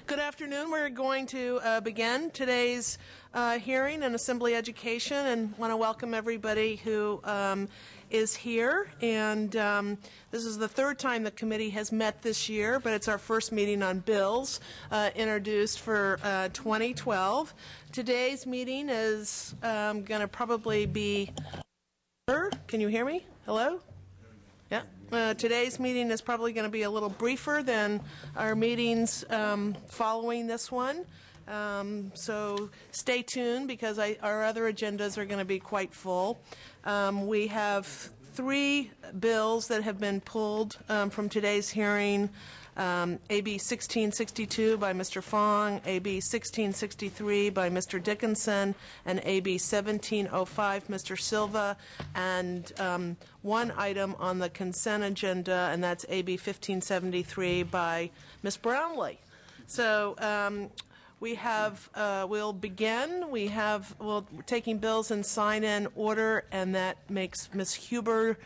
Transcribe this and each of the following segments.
Good afternoon. We're going to begin today's hearing in Assembly Education, and want to welcome everybody who is here. And this is the third time the committee has met this year, but it's our first meeting on bills introduced for 2012. Today's meeting is going to probably be... Can you hear me? Hello? Yeah. Today's meeting is probably going to be a little briefer than our meetings following this one. So stay tuned, because our other agendas are going to be quite full. We have three bills that have been pulled from today's hearing. AB 1662 by Mr. Fong, AB 1663 by Mr. Dickinson, and AB 1705, Mr. Silva, and one item on the consent agenda, and that's AB 1573 by Ms. Brownlee. So we have, we'll begin. We're taking bills in sign-in order, and that makes Ms. Huber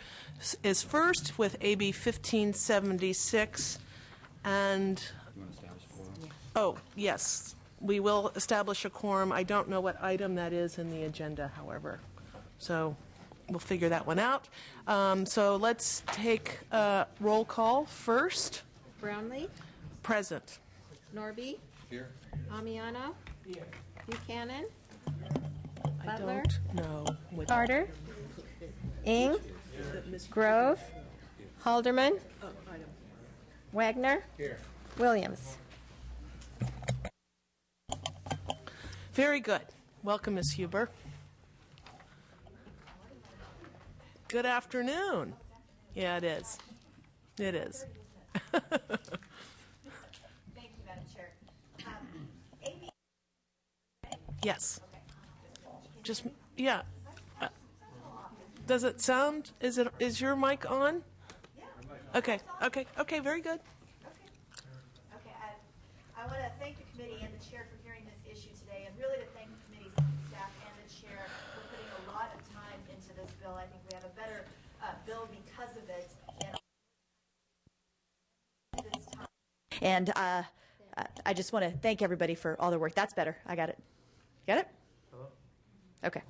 is first with AB 1576. And, oh, yes, we will establish a quorum. I don't know what item that is in the agenda, however. So we'll figure that one out. So let's take roll call first. Brownlee. Present. Norby. Here. Amiano. Here. Buchanan. I Butler. don't know. Carter. Ing. Grove. Halderman. Wagner. Here. Williams. Very good. Welcome, Ms. Huber. Good afternoon. Yeah, it is. It is. Thank you, Madam Chair. Amy. Yes. Just, yeah. Does it sound, is your mic on? Okay, very good. Okay, I want to thank the committee and the chair for hearing this issue today, and really to thank the committee staff and the chair for putting a lot of time into this bill. I think we have a better bill because of it. This time. And I just want to thank everybody for all their work. That's better. I got it. Got it? Hello? Okay.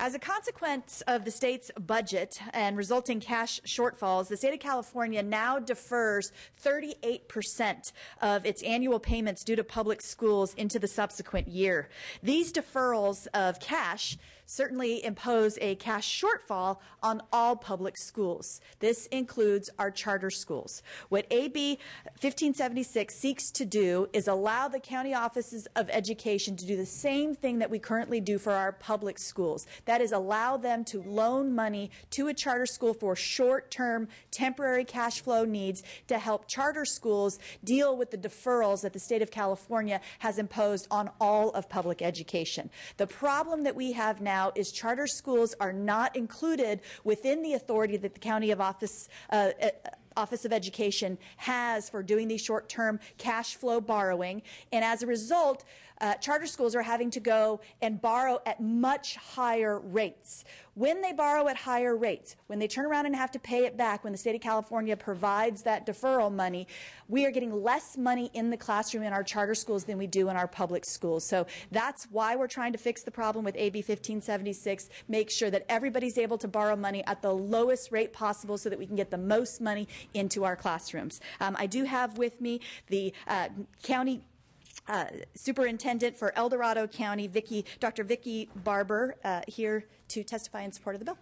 As a consequence of the state's budget and resulting cash shortfalls, the state of California now defers 38% of its annual payments due to public schools into the subsequent year. These deferrals of cash certainly impose a cash shortfall on all public schools. This includes our charter schools. What AB 1576 seeks to do is allow the county offices of education to do the same thing that we currently do for our public schools. That is, allow them to loan money to a charter school for short-term, temporary cash flow needs to help charter schools deal with the deferrals that the state of California has imposed on all of public education. The problem that we have now is charter schools are not included within the authority that the county of Office of Education has for doing these short-term cash flow borrowing, and as a result, charter schools are having to go and borrow at much higher rates. When they borrow at higher rates, when they turn around and have to pay it back, when the state of California provides that deferral money, we are getting less money in the classroom in our charter schools than we do in our public schools. So that's why we're trying to fix the problem with AB 1576, make sure that everybody's able to borrow money at the lowest rate possible so that we can get the most money into our classrooms. I do have with me the county Superintendent for El Dorado County, Dr. Vicki Barber, here to testify in support of the bill.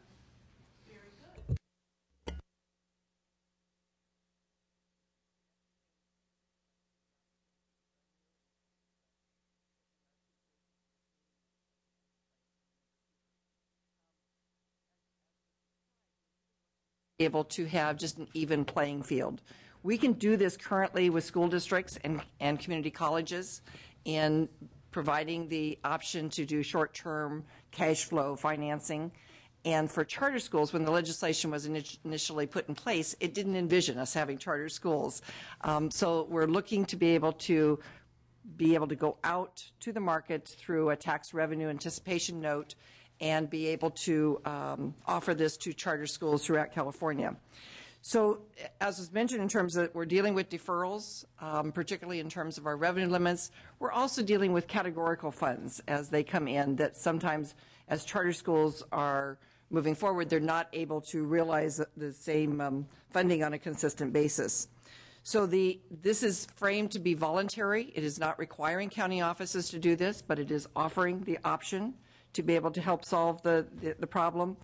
able to have just an even playing field. We can do this currently with school districts and community colleges in providing the option to do short-term cash flow financing. And for charter schools, when the legislation was initially put in place, it didn't envision us having charter schools. So we're looking to be able to go out to the market through a tax revenue anticipation note and be able to offer this to charter schools throughout California. So as was mentioned, in terms of we're dealing with deferrals, particularly in terms of our revenue limits, we're also dealing with categorical funds as they come in that sometimes as charter schools are moving forward, they're not able to realize the same funding on a consistent basis. So this is framed to be voluntary. It is not requiring county offices to do this, but it is offering the option to be able to help solve the problem.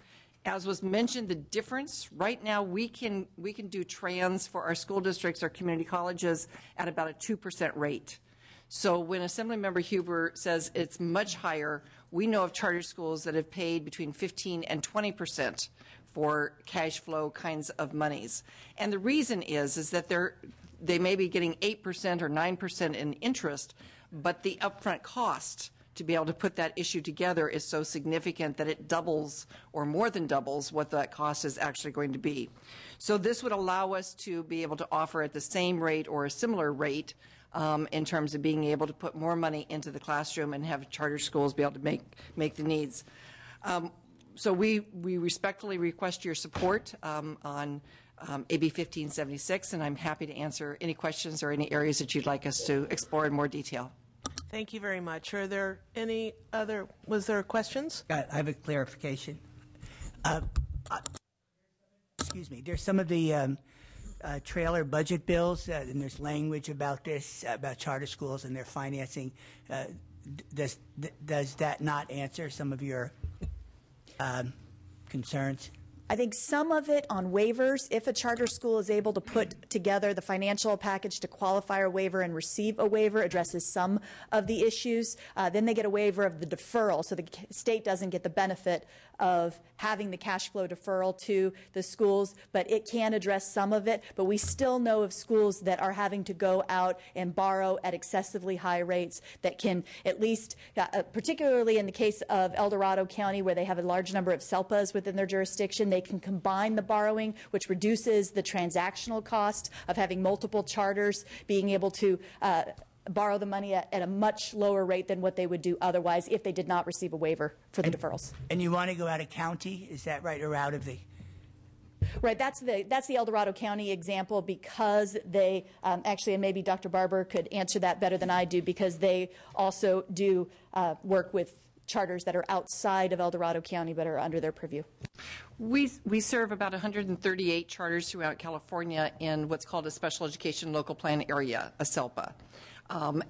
As was mentioned, the difference, right now we can do trans for our school districts or community colleges at about a 2% rate. So when Assemblymember Huber says it's much higher, we know of charter schools that have paid between 15 and 20% for cash flow kinds of monies. And the reason is that they may be getting 8% or 9% in interest, but the upfront cost to be able to put that issue together is so significant that it doubles or more than doubles what that cost is actually going to be. So this would allow us to be able to offer at the same rate or a similar rate in terms of being able to put more money into the classroom and have charter schools be able to make the needs. So we respectfully request your support on AB 1576, and I'm happy to answer any questions or any areas that you'd like us to explore in more detail. Thank you very much. Are there any other, was there questions? I have a clarification. Excuse me. There's some of the trailer budget bills, and there's language about this, about charter schools and their financing. Does that not answer some of your concerns? I think some of it on waivers, if a charter school is able to put together the financial package to qualify a waiver and receive a waiver, addresses some of the issues. Then they get a waiver of the deferral, so the state doesn't get the benefit of having the cash flow deferral to the schools, but it can address some of it. But we still know of schools that are having to go out and borrow at excessively high rates that can at least, particularly in the case of El Dorado County, where they have a large number of SELPAs within their jurisdiction, they can combine the borrowing, which reduces the transactional cost of having multiple charters being able to borrow the money at a much lower rate than what they would do otherwise if they did not receive a waiver for the deferrals. And you want to go out of county, is that right, or out of the? Right, that's the El Dorado County example because they actually, and maybe Dr. Barber could answer that better than I do, because they also do work with charters that are outside of El Dorado County but are under their purview. We serve about 138 charters throughout California in what's called a special education local plan area, a SELPA.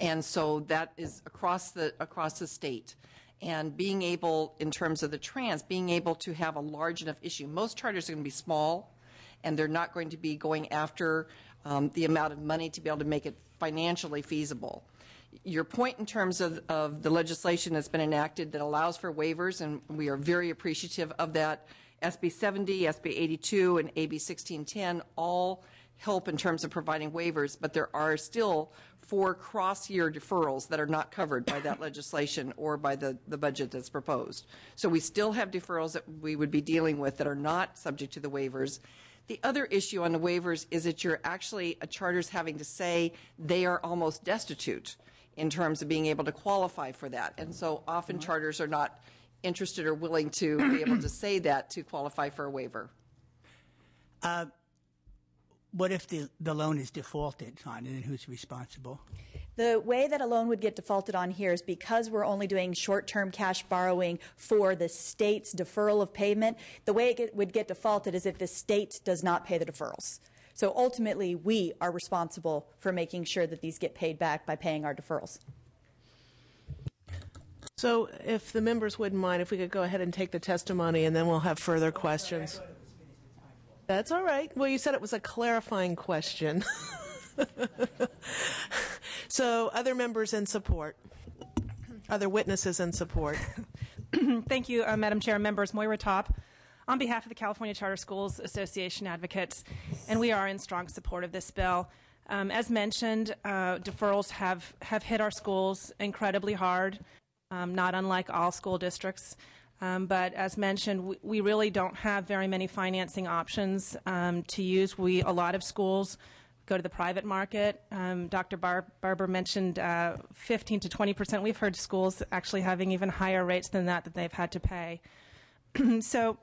And so that is across the state. And being able, in terms of the trans, being able to have a large enough issue. Most charters are going to be small, and they're not going to be going after the amount of money to be able to make it financially feasible. Your point in terms of the legislation that's been enacted that allows for waivers, and we are very appreciative of that. SB 70, SB 82, and AB 1610 all help in terms of providing waivers, but there are still 4 cross-year deferrals that are not covered by that legislation or by the budget that's proposed. So we still have deferrals that we would be dealing with that are not subject to the waivers. The other issue on the waivers is that you're actually, a charter's having to say they are almost destitute in terms of being able to qualify for that. And so often charters are not interested or willing to be able to say that to qualify for a waiver. What if the loan is defaulted on, and who's responsible? The way that a loan would get defaulted on here is because we're only doing short-term cash borrowing for the state's deferral of payment. The way it would get defaulted is if the state does not pay the deferrals. So ultimately, we are responsible for making sure that these get paid back by paying our deferrals. So if the members wouldn't mind, if we could go ahead and take the testimony, and then we'll have further questions. That's all right. Well, you said it was a clarifying question. So other members in support? Other witnesses in support? Thank you, Madam Chair, members. Moira Top. on behalf of the California Charter Schools Association advocates, and we are in strong support of this bill. As mentioned, deferrals have hit our schools incredibly hard, not unlike all school districts. But as mentioned, we really don't have very many financing options to use. A lot of schools go to the private market. Dr. Barber mentioned 15 to 20%. We've heard schools actually having even higher rates than that they've had to pay. So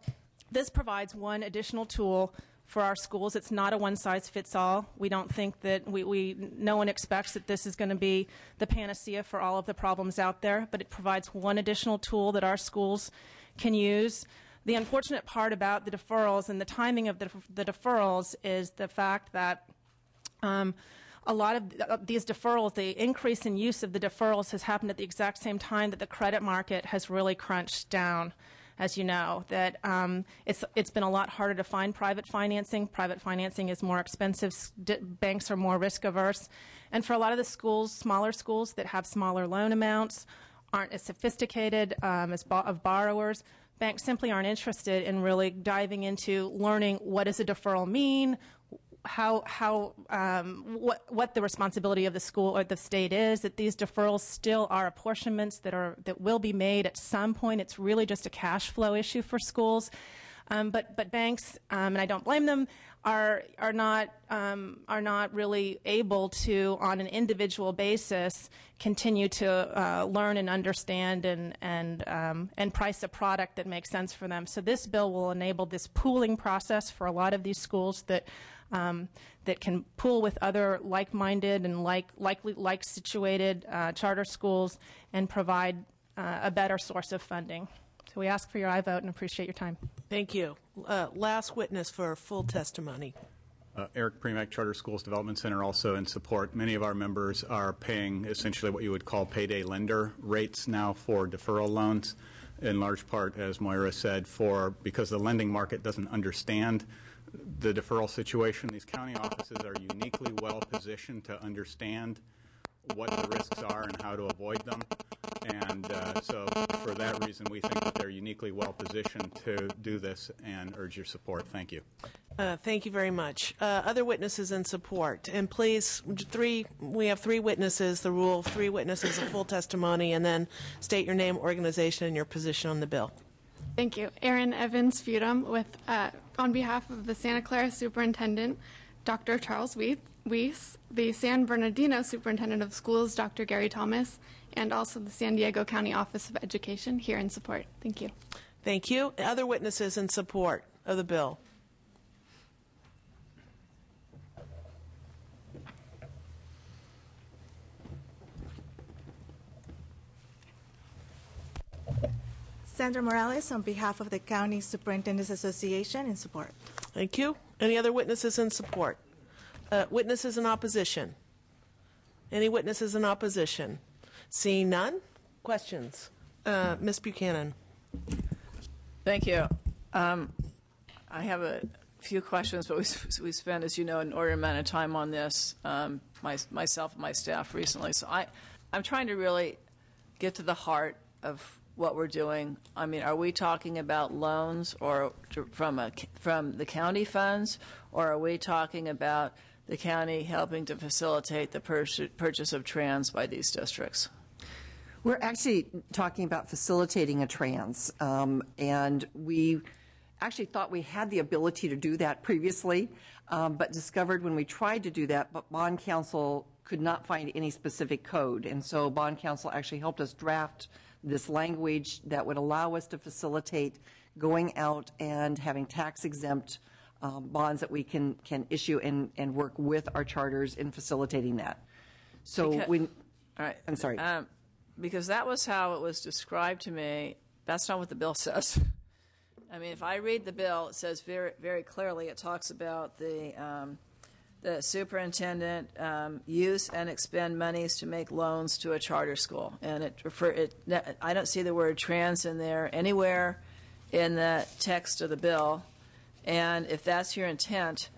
this provides one additional tool for our schools. It's not a one-size-fits-all. We don't think that no one expects that this is going to be the panacea for all of the problems out there, but it provides one additional tool that our schools can use. The unfortunate part about the deferrals and the timing of the deferrals is the fact that a lot of these deferrals, the increase in use of the deferrals has happened at the exact same time that the credit market has really crunched down. As you know, that it's been a lot harder to find private financing. Private financing is more expensive. Banks are more risk averse. And for a lot of the schools, smaller schools that have smaller loan amounts, aren't as sophisticated of borrowers, banks simply aren't interested in really diving into learning what does a deferral mean, what the responsibility of the school or the state is, that these deferrals still are apportionments that will be made at some point. It's really just a cash flow issue for schools. But banks, and I don't blame them, are not really able to, on an individual basis, continue to learn and understand and price a product that makes sense for them. So this bill will enable this pooling process for a lot of these schools that can pool with other like-minded and like-situated charter schools and provide a better source of funding. So we ask for your aye vote and appreciate your time. Thank you. Last witness for full testimony. Eric Premack, Charter Schools Development Center, also in support. Many of our members are paying essentially what you would call payday lender rates now for deferral loans, in large part, as Moira said, because the lending market doesn't understand the deferral situation. These county offices are uniquely well positioned to understand what the risks are and how to avoid them. And so for that reason, we think that they're uniquely well positioned to do this and urge your support. Thank you. Thank you very much. Other witnesses in support. And please, we have three witnesses, the rule of three witnesses, a full testimony, and then state your name, organization, and your position on the bill. Thank you. Erin Evans Fudum with, on behalf of the Santa Clara Superintendent, Dr. Charles Weiss, the San Bernardino Superintendent of Schools, Dr. Gary Thomas, and also the San Diego County Office of Education here in support. Thank you. Thank you. Other witnesses in support of the bill. Sandra Morales on behalf of the County Superintendents Association in support. Thank you. Any other witnesses in support? Witnesses in opposition? Any witnesses in opposition? Seeing none? Questions? Ms. Buchanan. Thank you. I have a few questions, but we spent, as you know, an inordinate amount of time on this, myself and my staff recently. So I'm trying to really get to the heart of what we're doing. I mean, are we talking about loans or from the county funds, or are we talking about the county helping to facilitate the purchase of trans by these districts? We're actually talking about facilitating a trans, and we actually thought we had the ability to do that previously, but discovered when we tried to do that, but Bond Council could not find any specific code, and so Bond Council actually helped us draft this language that would allow us to facilitate going out and having tax-exempt bonds that we can issue and work with our charters in facilitating that. So all right. I'm sorry. Because that was how it was described to me. That's not what the bill says. I mean, if I read the bill, it says very, very clearly, it talks about the superintendent use and expend monies to make loans to a charter school. And I don't see the word trans in there anywhere in the text of the bill. And if that's your intent,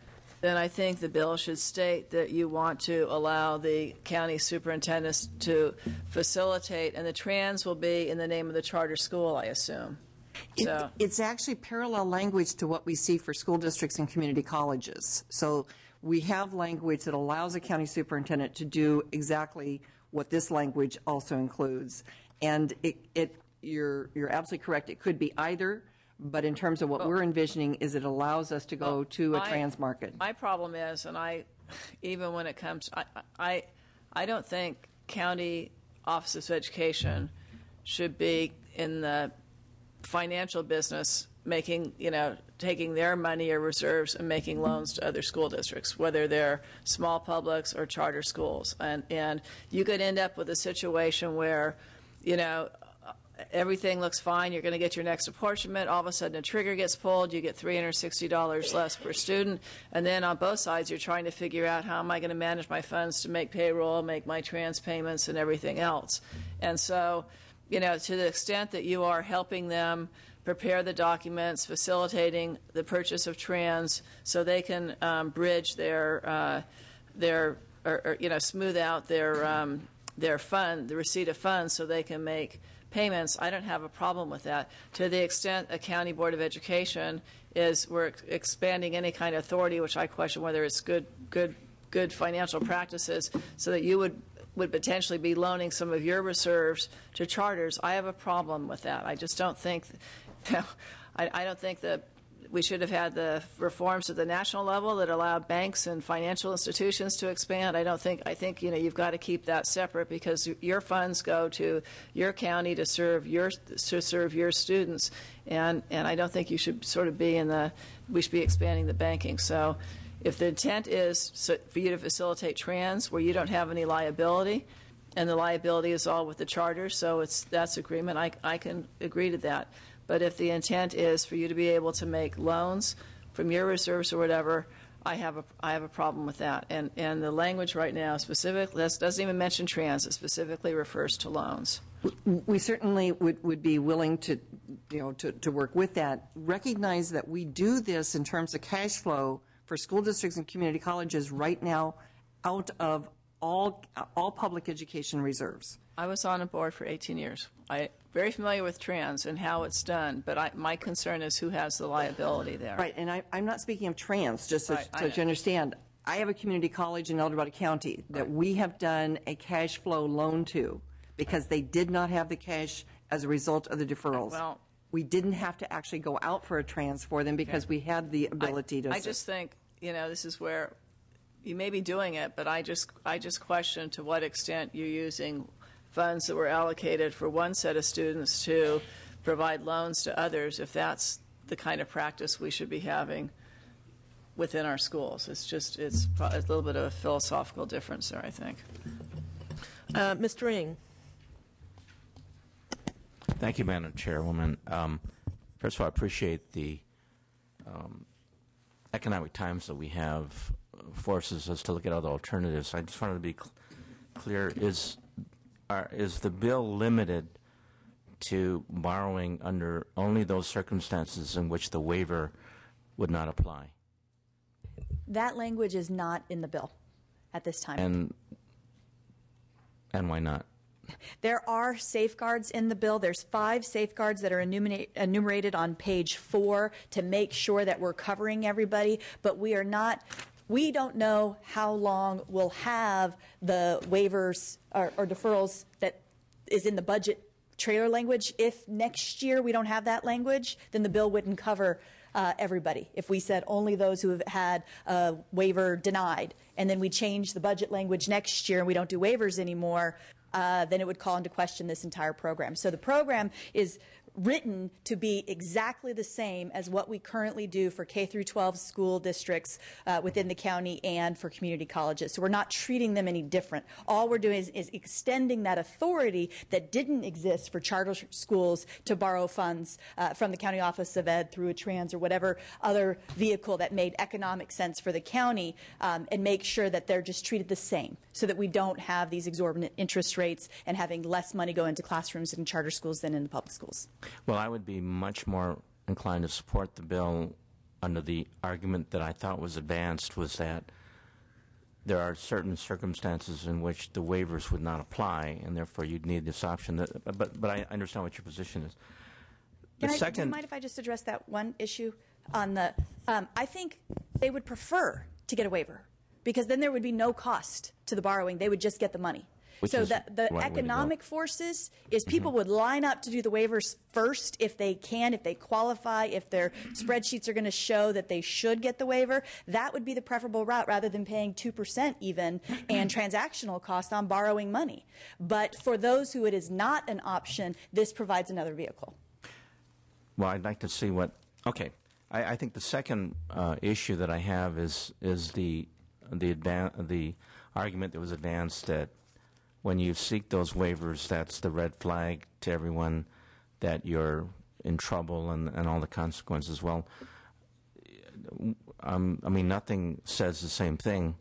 then I think the bill should state that you want to allow the county superintendents to facilitate, and the trans will be in the name of the charter school, I assume. So It's actually parallel language to what we see for school districts and community colleges. So we have language that allows a county superintendent to do exactly what this language also includes. And you're absolutely correct. It could be either, but in terms of what we're envisioning is it allows us to go to a trans market. My problem is, and even when it comes, I don't think county offices of education should be in the financial business taking their money or reserves and making loans to other school districts, whether they're small publics or charter schools. And you could end up with a situation where, everything looks fine, you're going to get your next apportionment, all of a sudden a trigger gets pulled, you get $360 less per student, and then on both sides you're trying to figure out how am I going to manage my funds to make payroll, make my trans payments, and everything else. And so, to the extent that you are helping them prepare the documents, facilitating the purchase of trans so they can bridge their smooth out their fund, the receipt of funds so they can make payments, I don't have a problem with that. To the extent a county board of education we're expanding any kind of authority, which I question whether it's good financial practices, so that you would potentially be loaning some of your reserves to charters, I have a problem with that. I just don't think, I don't think that we should have had the reforms at the national level that allow banks and financial institutions to expand. I think you've got to keep that separate because your funds go to your county to serve your students, and I don't think you should sort of be we should be expanding the banking. So if the intent is for you to facilitate trans where you don't have any liability, and the liability is all with the charter, so that's agreement, I can agree to that. But if the intent is for you to be able to make loans from your reserves or whatever, I have a problem with that. And the language right now specifically doesn't even mention trans. It specifically refers to loans. We certainly would be willing to work with that. Recognize that we do this in terms of cash flow for school districts and community colleges right now out of all public education reserves. I was on a board for 18 years. I'm very familiar with trans and how it's done, but my concern is who has the liability there. Right, and I'm not speaking of trans, just so you understand. I have a community college in El Dorado County that we have done a cash flow loan to because they did not have the cash as a result of the deferrals. Well, we didn't have to actually go out for a trans for them because we had the ability to. I just think, this is where you may be doing it, but I just question to what extent you're using funds that were allocated for one set of students to provide loans to others, if that's the kind of practice we should be having within our schools. It's a little bit of a philosophical difference there, I think. Mr. Ng. Thank you, Madam Chairwoman. First of all, I appreciate the economic times that we have forces us to look at other alternatives. I just wanted to be clear, is the bill limited to borrowing under only those circumstances in which the waiver would not apply? That language is not in the bill at this time. And why not? There are safeguards in the bill. There's 5 safeguards that are enumerated on page 4 to make sure that we're covering everybody, but we don't know how long we'll have the waivers or deferrals that is in the budget trailer language. If next year we don't have that language, then the bill wouldn't cover everybody. If we said only those who have had a waiver denied, and then we change the budget language next year and we don't do waivers anymore, then it would call into question this entire program. So the program is written to be exactly the same as what we currently do for K through 12 school districts within the county and for community colleges. So we're not treating them any different. All we're doing is extending that authority that didn't exist for charter schools to borrow funds from the county office of ed through a trans or whatever other vehicle that made economic sense for the county, and make sure that they're just treated the same so that we don't have these exorbitant interest rates and having less money go into classrooms in charter schools than in the public schools. Well, I would be much more inclined to support the bill under the argument that I thought was advanced, was that there are certain circumstances in which the waivers would not apply, and therefore you'd need this option. But I understand what your position is. The Do you second, mind if I just address that one issue on the? I think they would prefer to get a waiver because then there would be no cost to the borrowing. They would just get the money. So the economic forces is people would line up to do the waivers first if they can, if they qualify, if their spreadsheets are going to show that they should get the waiver. That would be the preferable route rather than paying 2% even and transactional cost on borrowing money. But for those who it is not an option, this provides another vehicle. well, I'd like to see what. Okay, I think the second issue that I have is the argument that was advanced that when you seek those waivers, that's the red flag to everyone that you're in trouble and all the consequences. Well, I mean, nothing says the same thing.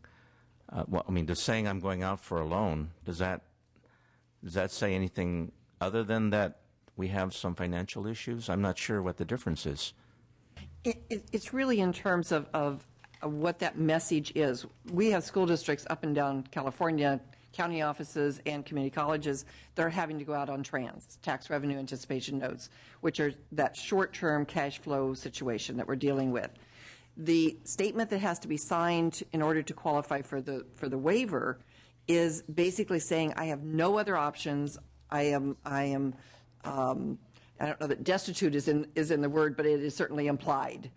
Well, I mean, does saying I'm going out for a loan, does that say anything other than that we have some financial issues? I'm not sure what the difference is. It's really in terms of what that message is. We have school districts up and down California, county offices and community colleges that are having to go out on TRANS, tax revenue anticipation notes, which are that short-term cash flow situation that we're dealing with. The statement that has to be signed in order to qualify for the waiver is basically saying I have no other options. I don't know that destitute is in the word, but it is certainly implied.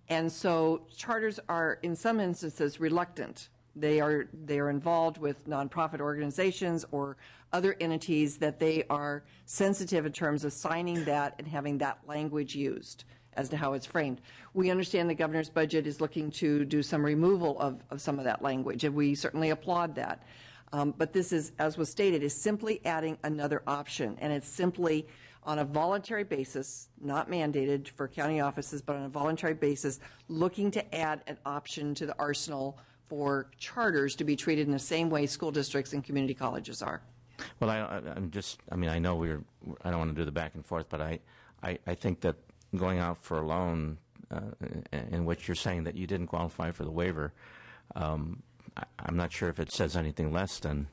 And so charters are in some instances reluctant. They are involved with nonprofit organizations or other entities that they are sensitive in terms of signing that and having that language used as to how it's framed. We understand the governor's budget is looking to do some removal of some of that language, and we certainly applaud that. But this is, as was stated, is simply adding another option, and it's simply on a voluntary basis, not mandated for county offices, but on a voluntary basis, looking to add an option to the arsenal for charters to be treated in the same way school districts and community colleges are. Well, I know I don't want to do the back and forth, but I think that going out for a loan in which you're saying that you didn't qualify for the waiver, I'm not sure if it says anything less than,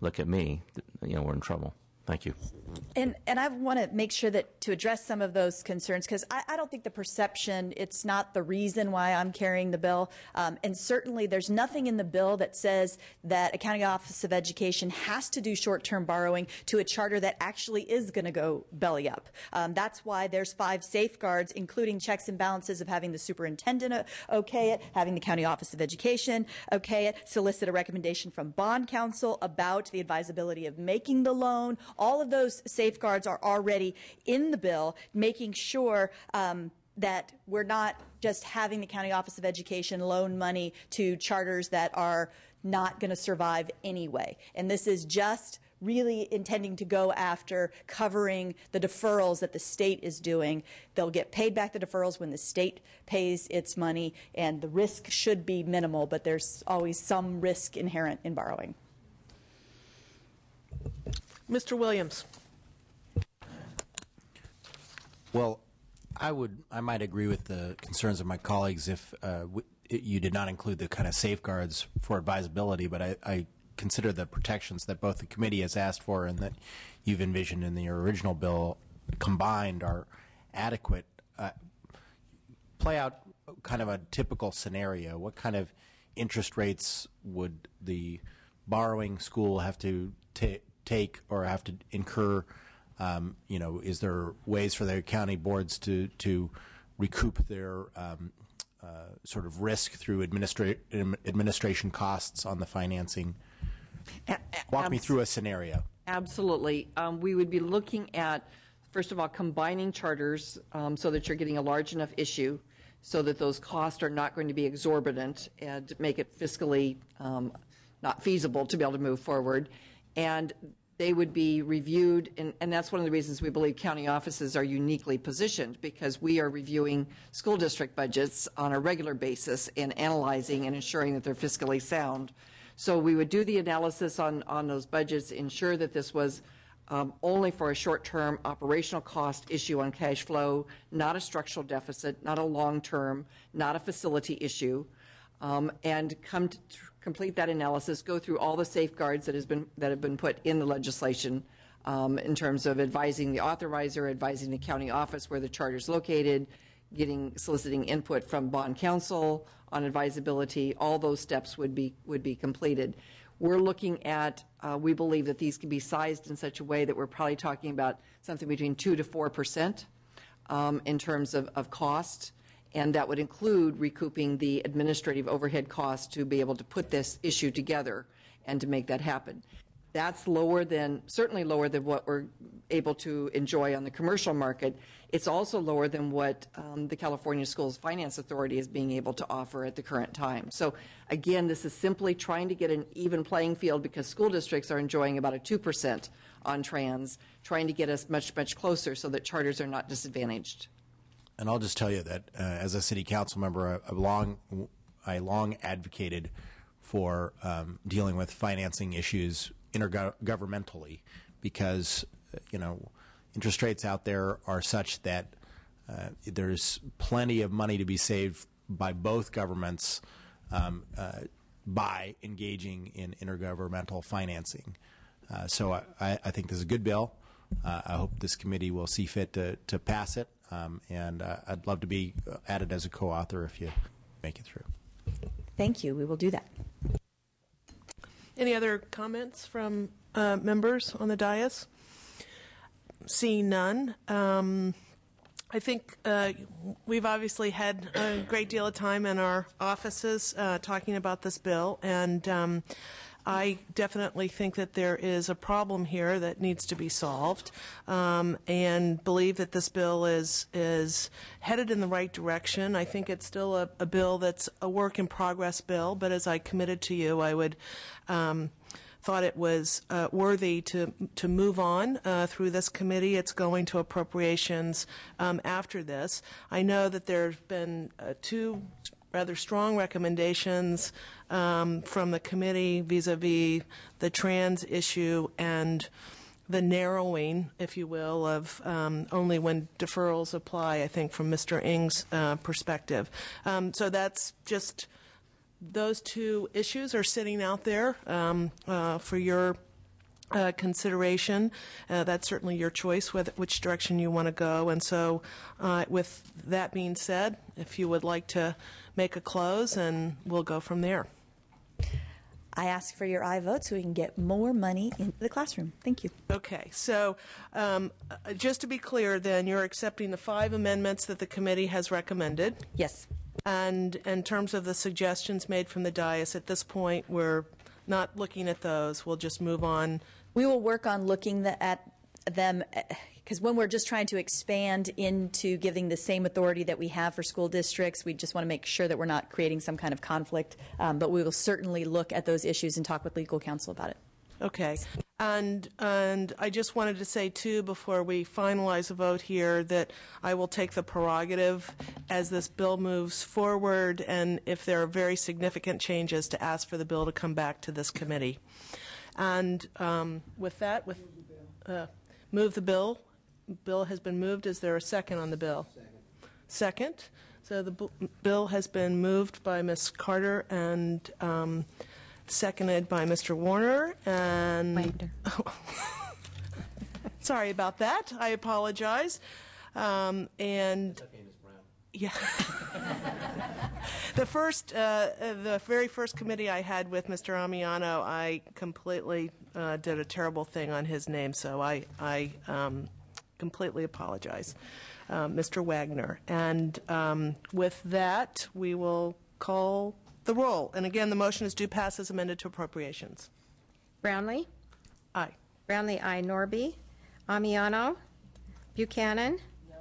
look at me, we're in trouble. Thank you. And I want to make sure that to address some of those concerns, because I don't think the perception, it's not the reason why I'm carrying the bill. And certainly there's nothing in the bill that says that a county office of education has to do short-term borrowing to a charter that actually is going to go belly up. That's why there's 5 safeguards, including checks and balances of having the superintendent okay it, having the county office of education okay it, solicit a recommendation from bond counsel about the advisability of making the loan. All of those safeguards are already in the bill, making sure that we're not just having the County Office of Education loan money to charters that are not going to survive anyway. And this is just really intending to go after covering the deferrals that the state is doing. They'll get paid back the deferrals when the state pays its money, and the risk should be minimal, but there's always some risk inherent in borrowing. Mr. Williams. Well, I might agree with the concerns of my colleagues if you did not include the kind of safeguards for advisability, but I consider the protections that both the committee has asked for and that you've envisioned in your original bill combined are adequate. Play out kind of a typical scenario. What kind of interest rates would the borrowing school have to take or have to incur? Is there ways for the county boards to recoup their sort of risk through administration costs on the financing? Walk me through a scenario. Absolutely. We would be looking at, first of all, combining charters so that you're getting a large enough issue so that those costs are not going to be exorbitant and make it fiscally not feasible to be able to move forward. And they would be reviewed, and that's one of the reasons we believe county offices are uniquely positioned, because we are reviewing school district budgets on a regular basis and analyzing and ensuring that they're fiscally sound. So we would do the analysis on those budgets, ensure that this was only for a short-term operational cost issue on cash flow, not a structural deficit, not a long-term, not a facility issue, and come to complete that analysis, go through all the safeguards that have been put in the legislation in terms of advising the authorizer, advising the county office where the charter is located, soliciting input from bond counsel on advisability. All those steps would be completed. We're looking at, we believe that these can be sized in such a way that we're probably talking about something between 2 to 4% in terms of cost, and that would include recouping the administrative overhead costs to be able to put this issue together and to make that happen. That's certainly lower than what we're able to enjoy on the commercial market. It's also lower than what the California Schools Finance Authority is being able to offer at the current time. So again, this is simply trying to get an even playing field because school districts are enjoying about a 2% on trans, trying to get us much, much closer so that charters are not disadvantaged. And I'll just tell you that as a city council member, I long advocated for dealing with financing issues intergovernmentally because, interest rates out there are such that there's plenty of money to be saved by both governments by engaging in intergovernmental financing. So I think this is a good bill. I hope this committee will see fit to pass it, and I'd love to be added as a co-author if you make it through. Thank you. We will do that. Any other comments from members on the dais? Seeing none. I think we've obviously had a great deal of time in our offices talking about this bill, and I definitely think that there is a problem here that needs to be solved, and believe that this bill is headed in the right direction. I think it's still a bill that's a work in progress bill, but as I committed to you, I would thought it was worthy to move on through this committee. It's going to appropriations after this. I know that there's been two rather strong recommendations from the committee vis-a-vis the trans issue and the narrowing, if you will, of only when deferrals apply, I think, from Mr. Ng's perspective. So that's just, those two issues are sitting out there for your consideration. That's certainly your choice, which direction you want to go. And so with that being said, if you would like to make a close, and we'll go from there. I ask for your aye vote so we can get more money into the classroom. Thank you. Okay, so just to be clear then, you're accepting the 5 amendments that the committee has recommended? Yes. And in terms of the suggestions made from the dais, at this point, we're not looking at those. We'll just move on. We will work on looking at them, because when we're just trying to expand into giving the same authority that we have for school districts, we just want to make sure that we're not creating some kind of conflict. But we will certainly look at those issues and talk with legal counsel about it. Okay. And I just wanted to say, too, before we finalize a vote here, that I will take the prerogative as this bill moves forward, and if there are very significant changes, to ask for the bill to come back to this committee. And with that, move the bill. Bill has been moved. Is there a second on the bill? Second. So the bill has been moved by Ms. Carter and seconded by Mr. Warner. And sorry about that. I apologize. And yeah. The very first committee I had with Mr. Amiano, I completely did a terrible thing on his name, so I completely apologize, Mr. Wagner. And with that, we will call the roll. And again, the motion is do pass as amended to appropriations. Brownlee? Aye. Brownlee, aye. Norby? Amiano? Buchanan? No.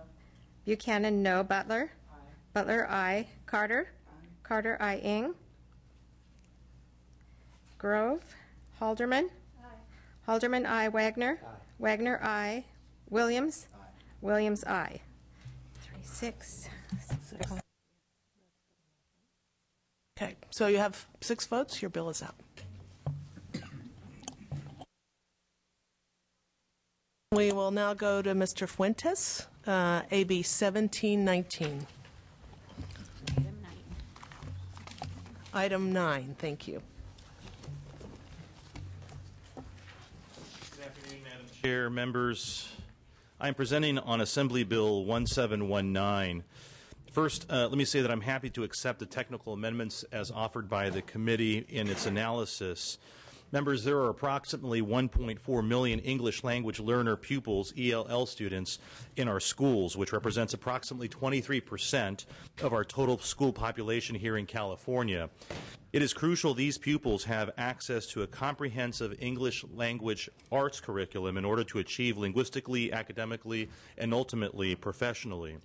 Buchanan, no. Butler? Aye. Butler, aye. Carter? Aye. Carter, aye. Ng? Grove? Halderman? Aye. Halderman, aye. Wagner? Aye. Wagner, aye. Williams? Aye. Williams, aye. 3-6. Okay, so you have 6 votes. Your bill is out. We will now go to Mr. Fuentes, AB 1719. Item 9, thank you. Good afternoon, Madam Chair, members, I am presenting on Assembly Bill 1719. First, let me say that I'm happy to accept the technical amendments as offered by the committee in its analysis. Members, there are approximately 1.4 million English language learner pupils, ELL students, in our schools, which represents approximately 23% of our total school population here in California. It is crucial these pupils have access to a comprehensive English language arts curriculum in order to achieve linguistically, academically, and ultimately professionally.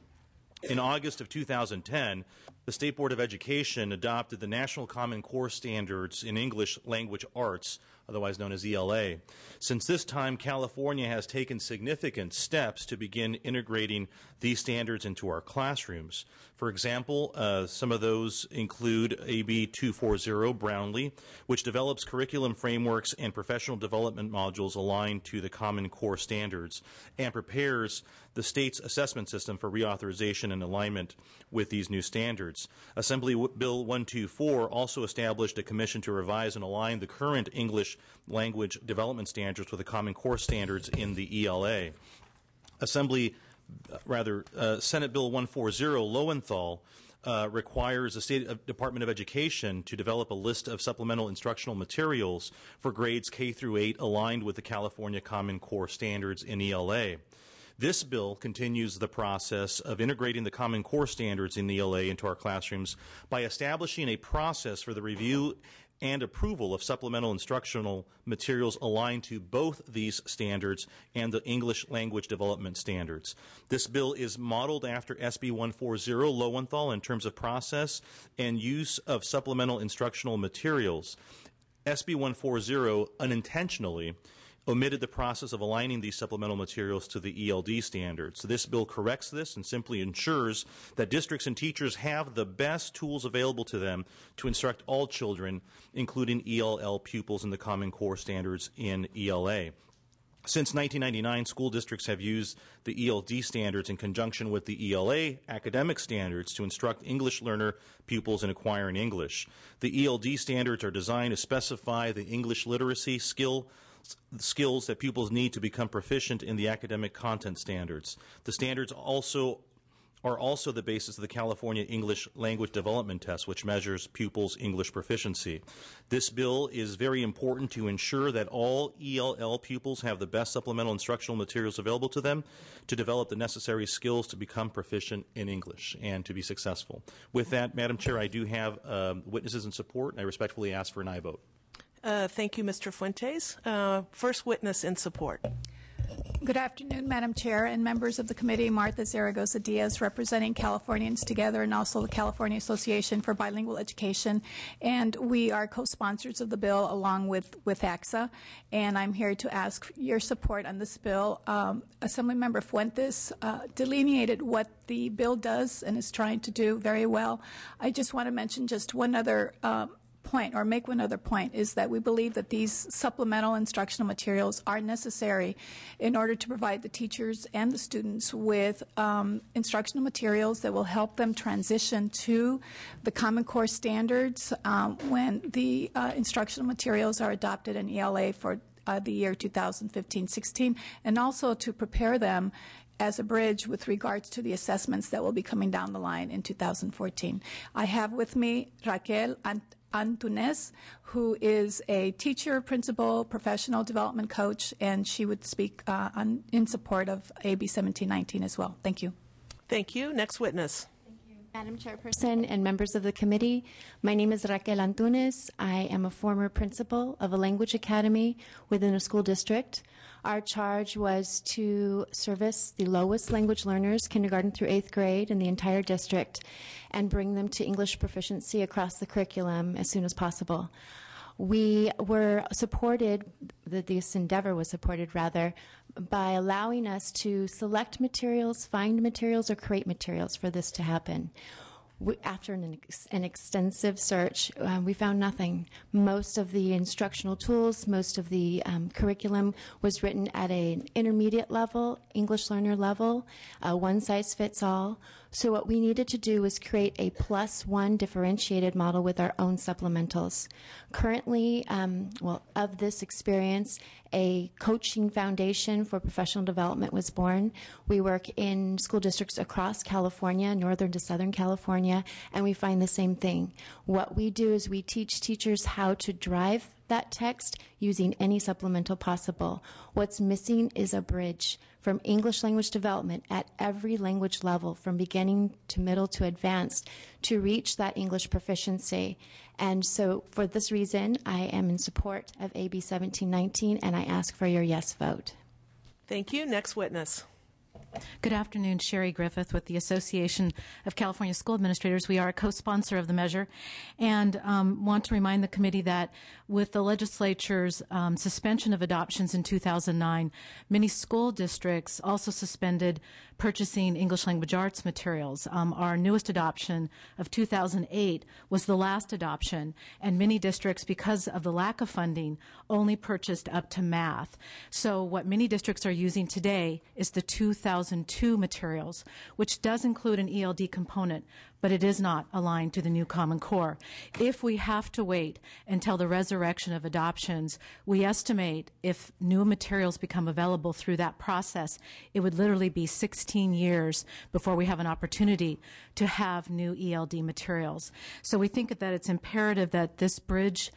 In August of 2010, the State Board of Education adopted the National Common Core Standards in English Language Arts, otherwise known as ELA. Since this time, California has taken significant steps to begin integrating these standards into our classrooms. For example, some of those include AB 240 Brownlee, which develops curriculum frameworks and professional development modules aligned to the Common Core Standards and prepares the state's assessment system for reauthorization and alignment with these new standards. Assembly Bill 124 also established a commission to revise and align the current English language development standards with the Common Core standards in the ELA. Senate Bill 140 Lowenthal requires the State Department of Education to develop a list of supplemental instructional materials for grades K through 8 aligned with the California Common Core standards in ELA. This bill continues the process of integrating the Common Core standards in ELA into our classrooms by establishing a process for the review and approval of supplemental instructional materials aligned to both these standards and the English language development standards. This bill is modeled after SB 140 Lowenthal in terms of process and use of supplemental instructional materials. SB 140 unintentionally omitted the process of aligning these supplemental materials to the ELD standards. So this bill corrects this and simply ensures that districts and teachers have the best tools available to them to instruct all children, including ELL pupils in the Common Core standards in ELA. Since 1999, school districts have used the ELD standards in conjunction with the ELA academic standards to instruct English learner pupils in acquiring English. The ELD standards are designed to specify the English literacy skills that pupils need to become proficient in the academic content standards. The standards are also the basis of the California English Language Development Test, which measures pupils' English proficiency. This bill is very important to ensure that all ELL pupils have the best supplemental instructional materials available to them to develop the necessary skills to become proficient in English and to be successful. With that, Madam Chair, I do have witnesses in support, and I respectfully ask for an aye vote. Thank you, Mr. Fuentes. First witness in support. Good afternoon, Madam Chair and members of the committee. Martha Zaragoza Diaz, representing Californians Together and also the California Association for Bilingual Education. And we are co-sponsors of the bill along with AXA. And I'm here to ask your support on this bill. Assemblymember Fuentes delineated what the bill does and is trying to do very well. I just want to mention just one other point, or make one other point, is that we believe that these supplemental instructional materials are necessary in order to provide the teachers and the students with instructional materials that will help them transition to the Common Core standards when the instructional materials are adopted in ELA for the year 2015-16, and also to prepare them as a bridge with regards to the assessments that will be coming down the line in 2014. I have with me Raquel Antunes, who is a teacher, principal, professional development coach, and she would speak in support of AB 1719 as well. Thank you. Thank you. Next witness. Madam Chairperson and members of the committee, my name is Raquel Antunes. I am a former principal of a language academy within a school district. Our charge was to service the lowest language learners, kindergarten through 8th grade, in the entire district, and bring them to English proficiency across the curriculum as soon as possible. We were supported, this endeavor was supported rather, by allowing us to select materials, find materials, or create materials for this to happen. After an extensive search, we found nothing. Most of the instructional tools, most of the curriculum was written at an intermediate level, English learner level, one size fits all. So what we needed to do was create a +1 differentiated model with our own supplementals. Currently, of this experience, a coaching foundation for professional development was born. We work in school districts across California, northern to southern California, and we find the same thing. What we do is we teach teachers how to drive that text using any supplemental possible. What's missing is a bridge from English language development at every language level, from beginning to middle to advanced, to reach that English proficiency. And so for this reason, I am in support of AB 1719, and I ask for your yes vote. Thank you. Next witness. Good afternoon, Sherry Griffith with the Association of California School Administrators. We are a co-sponsor of the measure and want to remind the committee that with the legislature's suspension of adoptions in 2009, many school districts also suspended purchasing English language arts materials. Our newest adoption of 2008 was the last adoption, and many districts, because of the lack of funding, only purchased up to math. So what many districts are using today is the 2002 materials, which does include an ELD component, but it is not aligned to the new Common Core. If we have to wait until the resurrection of adoptions, we estimate if new materials become available through that process, it would literally be 16 years before we have an opportunity to have new ELD materials. So we think that it's imperative that this bridge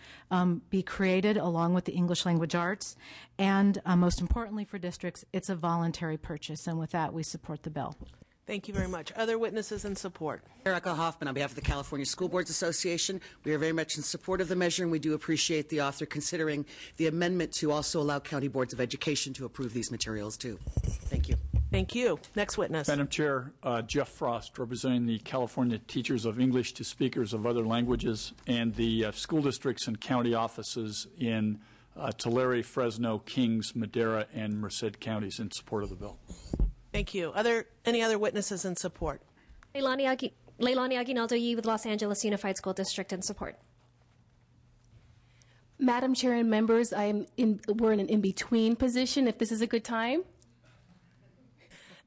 be created along with the English language arts, and most importantly for districts, it's a voluntary purchase, and with that we support the bill. Thank you very much. Other witnesses in support? Erica Hoffman on behalf of the California School Boards Association. We are very much in support of the measure, and we do appreciate the author considering the amendment to also allow county boards of education to approve these materials too. Thank you. Thank you. Next witness. Madam Chair, Jeff Frost, representing the California Teachers of English to Speakers of Other Languages and the school districts and county offices in Tulare, Fresno, Kings, Madera, and Merced counties in support of the bill. Thank you. Any other witnesses in support? Leilani Aguinaldo Yee with Los Angeles Unified School District in support. Madam Chair and members, we're in an in-between position, if this is a good time.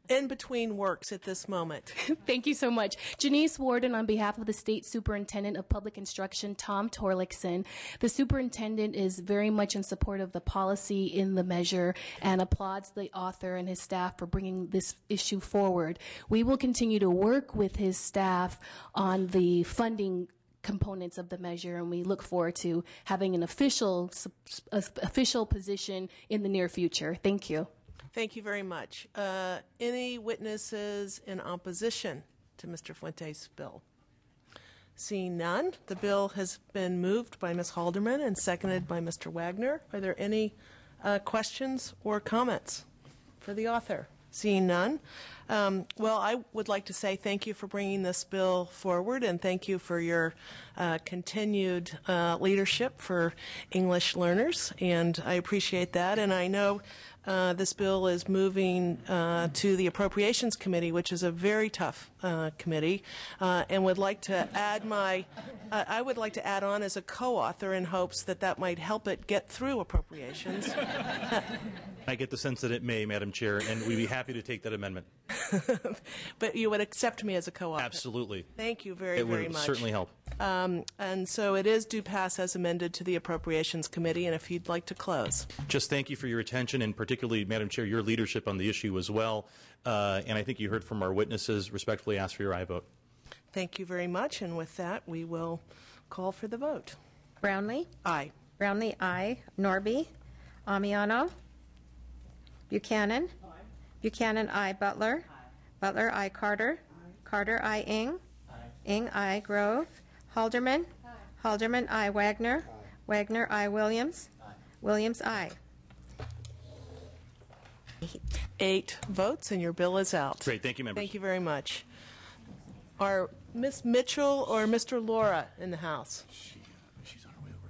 In between works at this moment. Thank you so much. Janice Warden on behalf of the State Superintendent of Public Instruction, Tom Torlakson. The superintendent is very much in support of the policy in the measure and applauds the author and his staff for bringing this issue forward. We will continue to work with his staff on the funding components of the measure, and we look forward to having an official position in the near future. Thank you. Thank you very much. Any witnesses in opposition to Mr. Fuentes' bill? Seeing none, the bill has been moved by Ms. Halderman and seconded by Mr. Wagner. Are there any questions or comments for the author? Seeing none, well, I would like to say thank you for bringing this bill forward, and thank you for your continued leadership for English learners, and I appreciate that. And I know this bill is moving to the Appropriations Committee, which is a very tough committee, and would like to add I would like to add on as a co-author in hopes that that might help it get through appropriations. I get the sense that it may, Madam Chair, and we'd be happy to take that amendment. But you would accept me as a co-author? Absolutely. Thank you very much. It would certainly help. And so it is due pass as amended to the Appropriations Committee, and if you'd like to close. Just thank you for your attention, and particularly, Madam Chair, your leadership on the issue as well. And I think you heard from our witnesses. Respectfully ask for your aye vote. Thank you very much, and with that, we will call for the vote. Brownlee? Aye. Brownlee, aye. Norby? Amiano? Buchanan? Aye. Buchanan, aye. Butler? Aye. Butler, aye. Carter? Aye. Carter, aye. Ing? Aye. Ing, aye. Grove? Halderman? Aye. Halderman, aye. Wagner? Aye. Wagner, aye. Williams? Aye. Williams, aye. 8 votes, and your bill is out. Great. Thank you, members. Thank you very much. Are Ms. Mitchell or Mr. Laura in the House? She's on her way over.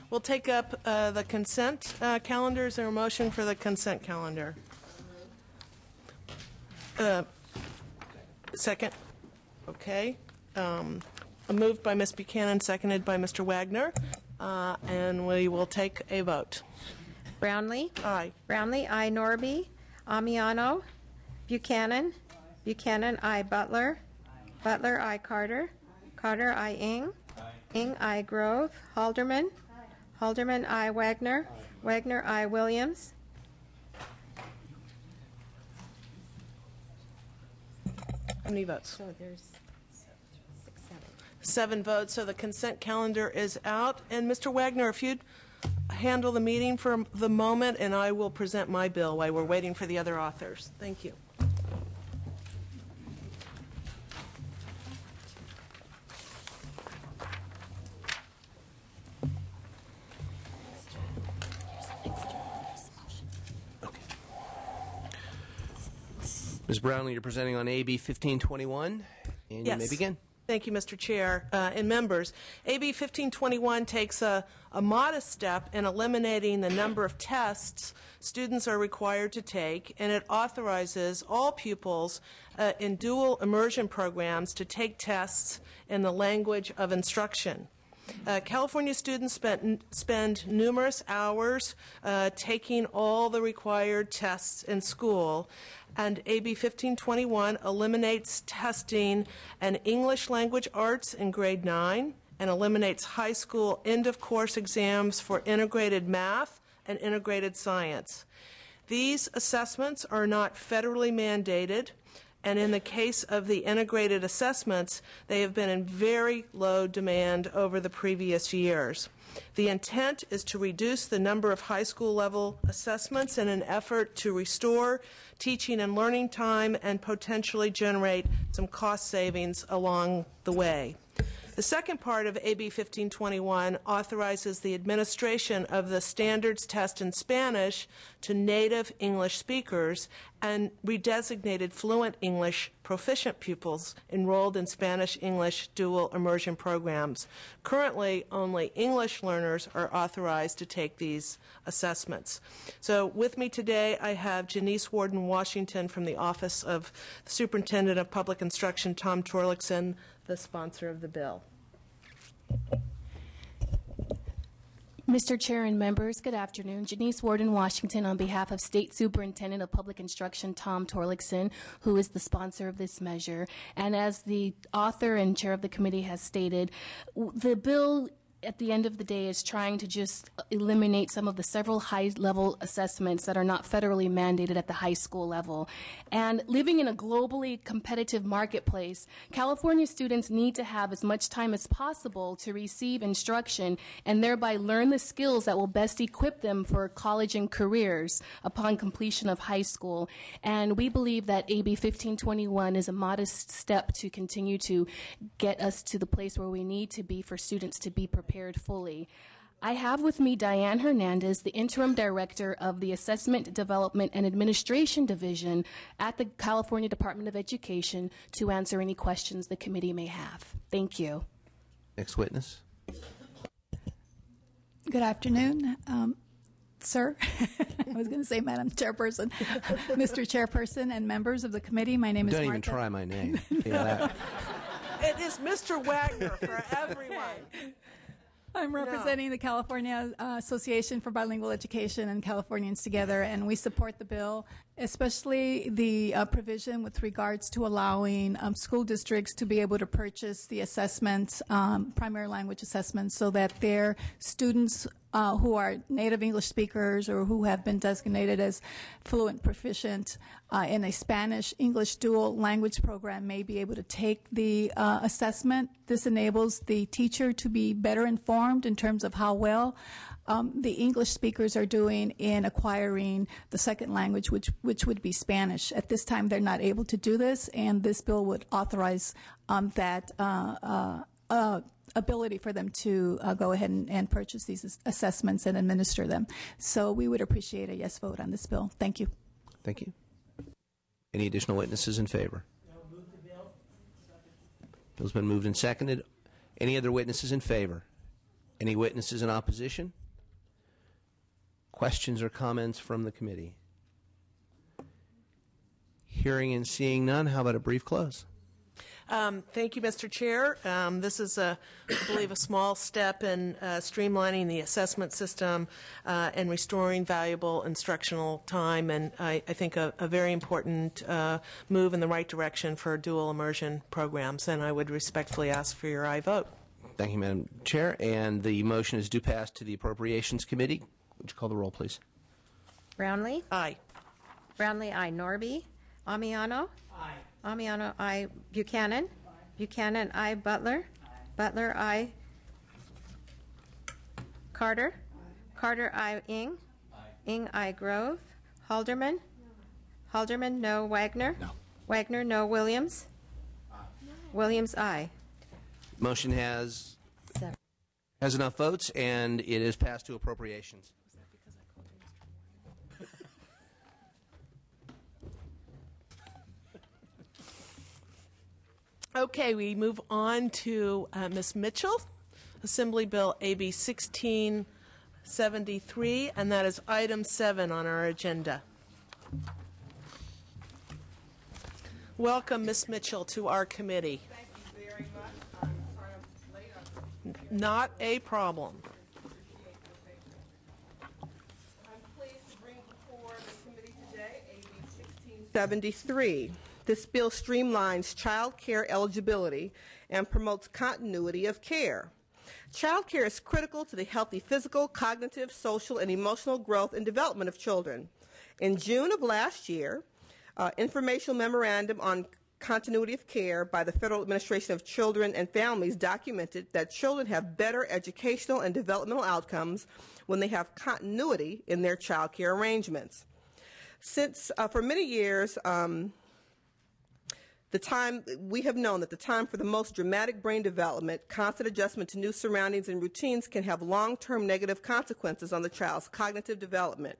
We'll take up the consent calendar. Is there a motion for the consent calendar? Second? Okay. Moved by Ms. Buchanan, seconded by Mr. Wagner, and we will take a vote. Brownlee. Aye. Brownlee, aye. Norby. Amiano. Buchanan. Buchanan, aye. Butler. Butler, aye. Carter. Carter, aye. Ing, aye. Grove. Halderman. Halderman, aye. Wagner. Wagner, aye. Williams. How many votes? So there's 7 votes, so the consent calendar is out. And Mr. Wagner, if you'd handle the meeting for the moment, and I will present my bill while we're waiting for the other authors. Thank you. Ms. Brownlee, you're presenting on AB 1521, and you may begin. Thank you, Mr. Chair and members. AB 1521 takes a modest step in eliminating the number of tests students are required to take, and it authorizes all pupils in dual immersion programs to take tests in the language of instruction. California students spend numerous hours taking all the required tests in school, and AB 1521 eliminates testing in English language arts in grade 9 and eliminates high school end-of-course exams for integrated math and integrated science. These assessments are not federally mandated, and in the case of the integrated assessments, they have been in very low demand over the previous years. The intent is to reduce the number of high school level assessments in an effort to restore teaching and learning time and potentially generate some cost savings along the way. The second part of AB 1521 authorizes the administration of the standards test in Spanish to native English speakers and redesignated fluent English proficient pupils enrolled in Spanish-English dual immersion programs. Currently, only English learners are authorized to take these assessments. So with me today, I have Janice Warden-Washington from the Office of the Superintendent of Public Instruction, Tom Torlakson, the sponsor of the bill. Mr. Chair and members, good afternoon. Janice Warden-Washington on behalf of State Superintendent of Public Instruction Tom Torlakson, who is the sponsor of this measure. And as the author and chair of the committee has stated, the bill at the end of the day is trying to just eliminate some of the several high-level assessments that are not federally mandated at the high school level. And living in a globally competitive marketplace, California students need to have as much time as possible to receive instruction and thereby learn the skills that will best equip them for college and careers upon completion of high school. And we believe that AB 1521 is a modest step to continue to get us to the place where we need to be for students to be prepared fully. I have with me Diane Hernandez, the Interim Director of the Assessment, Development, and Administration Division at the California Department of Education, to answer any questions the committee may have. Thank you. Next witness. Good afternoon, sir. I was going to say Madam Chairperson. Mr. Chairperson and members of the committee, my name is Don't Martha. even try my name. Yeah, that. It is Mr. Wagner for everyone. I'm representing the California Association for Bilingual Education and Californians Together, and we support the bill, especially the provision with regards to allowing school districts to be able to purchase the assessments, primary language assessments, so that their students who are native English speakers or who have been designated as fluent proficient in a Spanish-English dual language program may be able to take the assessment. This enables the teacher to be better informed in terms of how well the English speakers are doing in acquiring the second language, which would be Spanish. At this time, they're not able to do this, and this bill would authorize that ability for them to go ahead and purchase these assessments and administer them. So we would appreciate a yes vote on this bill. Thank you. Thank you. Any additional witnesses in favor? Bill's been moved and seconded. Any other witnesses in favor? Any witnesses in opposition? Questions or comments from the committee? Hearing and seeing none, how about a brief close? Thank you, Mr. Chair. This is, I believe, a small step in streamlining the assessment system and restoring valuable instructional time, and I think a very important move in the right direction for dual immersion programs, and I would respectfully ask for your aye vote. Thank you, Madam Chair. And the motion is due pass to the Appropriations Committee. Would you call the roll, please? Brownlee? Aye. Brownlee, aye. Norby? Amiano? Aye. Amiano, aye. Buchanan? Aye. Buchanan, aye. Butler? Aye. Butler, aye. Carter? Aye. Carter, aye. Ing? Aye. Ing, aye. Grove? Halderman? No. Halderman, no. Wagner? No. Wagner, no. Williams? Aye. Williams, aye. Motion has enough votes, and it is passed to Appropriations. Okay, we move on to Ms. Mitchell, Assembly Bill AB 1673, and that is item 7 on our agenda. Welcome, Ms. Mitchell, to our committee. Thank you very much. I'm sorry I'm late. Not a problem. I'm pleased to bring before the committee today AB 1673. This bill streamlines child care eligibility and promotes continuity of care. Child care is critical to the healthy physical, cognitive, social, and emotional growth and development of children. In June of last year, informational memorandum on continuity of care by the Federal Administration of Children and Families documented that children have better educational and developmental outcomes when they have continuity in their child care arrangements. Since, for many years, we have known that the time for the most dramatic brain development, constant adjustment to new surroundings and routines can have long-term negative consequences on the child's cognitive development.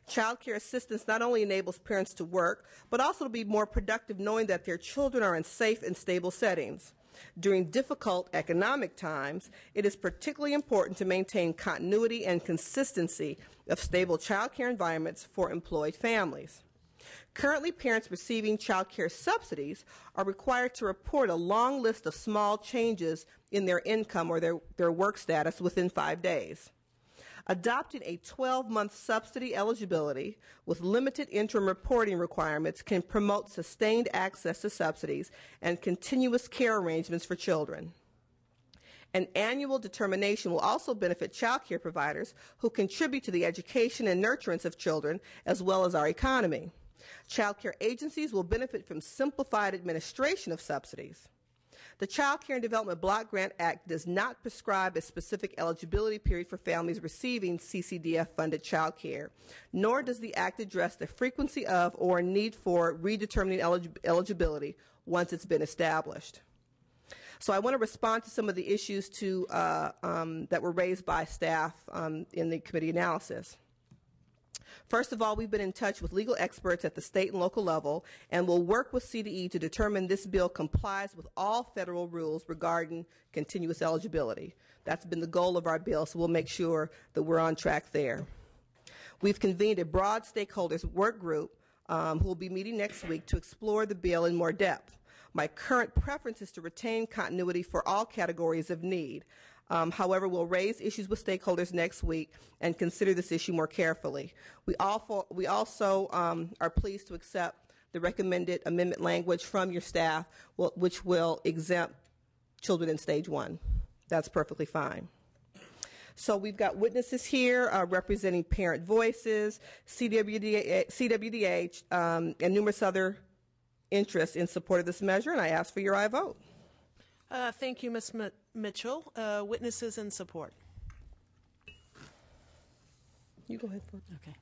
Child care assistance not only enables parents to work, but also to be more productive knowing that their children are in safe and stable settings. During difficult economic times, it is particularly important to maintain continuity and consistency of stable child care environments for employed families. Currently, parents receiving child care subsidies are required to report a long list of small changes in their income or their work status within 5 days. Adopting a 12-month subsidy eligibility with limited interim reporting requirements can promote sustained access to subsidies and continuous care arrangements for children. An annual determination will also benefit child care providers who contribute to the education and nurturance of children as well as our economy. Child care agencies will benefit from simplified administration of subsidies. The Child Care and Development Block Grant Act does not prescribe a specific eligibility period for families receiving CCDF-funded child care, nor does the Act address the frequency of or need for redetermining eligibility once it's been established. So I want to respond to some of the issues that were raised by staff in the committee analysis. First of all, we've been in touch with legal experts at the state and local level and will work with CDE to determine this bill complies with all federal rules regarding continuous eligibility. That's been the goal of our bill, so we'll make sure that we're on track there. We've convened a broad stakeholders work group who will be meeting next week to explore the bill in more depth. My current preference is to retain continuity for all categories of need. However, we'll raise issues with stakeholders next week and consider this issue more carefully. We also are pleased to accept the recommended amendment language from your staff, which will exempt children in stage 1. That's perfectly fine. So we've got witnesses here representing Parent Voices, CWDH, and numerous other interests in support of this measure, and I ask for your aye vote. Thank you, Ms. Mitchell. Witnesses in support. You go ahead. Okay.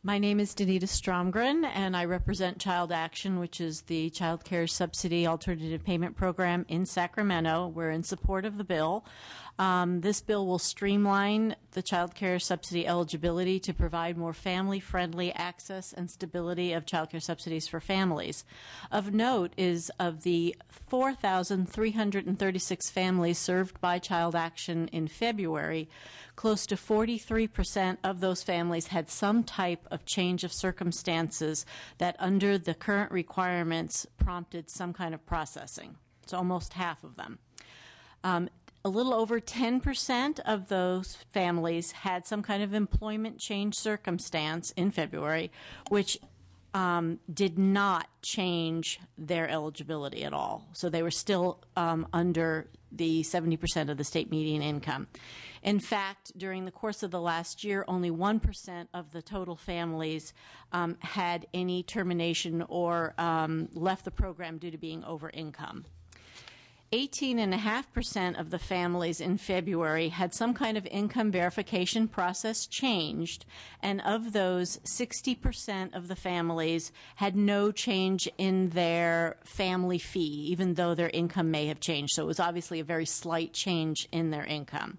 My name is Danita Stromgren, and I represent Child Action, which is the child care subsidy alternative payment program in Sacramento. We're in support of the bill. This bill will streamline the child care subsidy eligibility to provide more family-friendly access and stability of child care subsidies for families. Of note is of the 4,336 families served by Child Action in February, close to 43% of those families had some type of change of circumstances that under the current requirements prompted some kind of processing. It's almost half of them. A little over 10% of those families had some kind of employment change circumstance in February, which did not change their eligibility at all. So they were still under the 70% of the state median income. In fact, during the course of the last year, only 1% of the total families had any termination or left the program due to being over income. 18.5% of the families in February had some kind of income verification process changed, and of those, 60% of the families had no change in their family fee, even though their income may have changed. So it was obviously a very slight change in their income.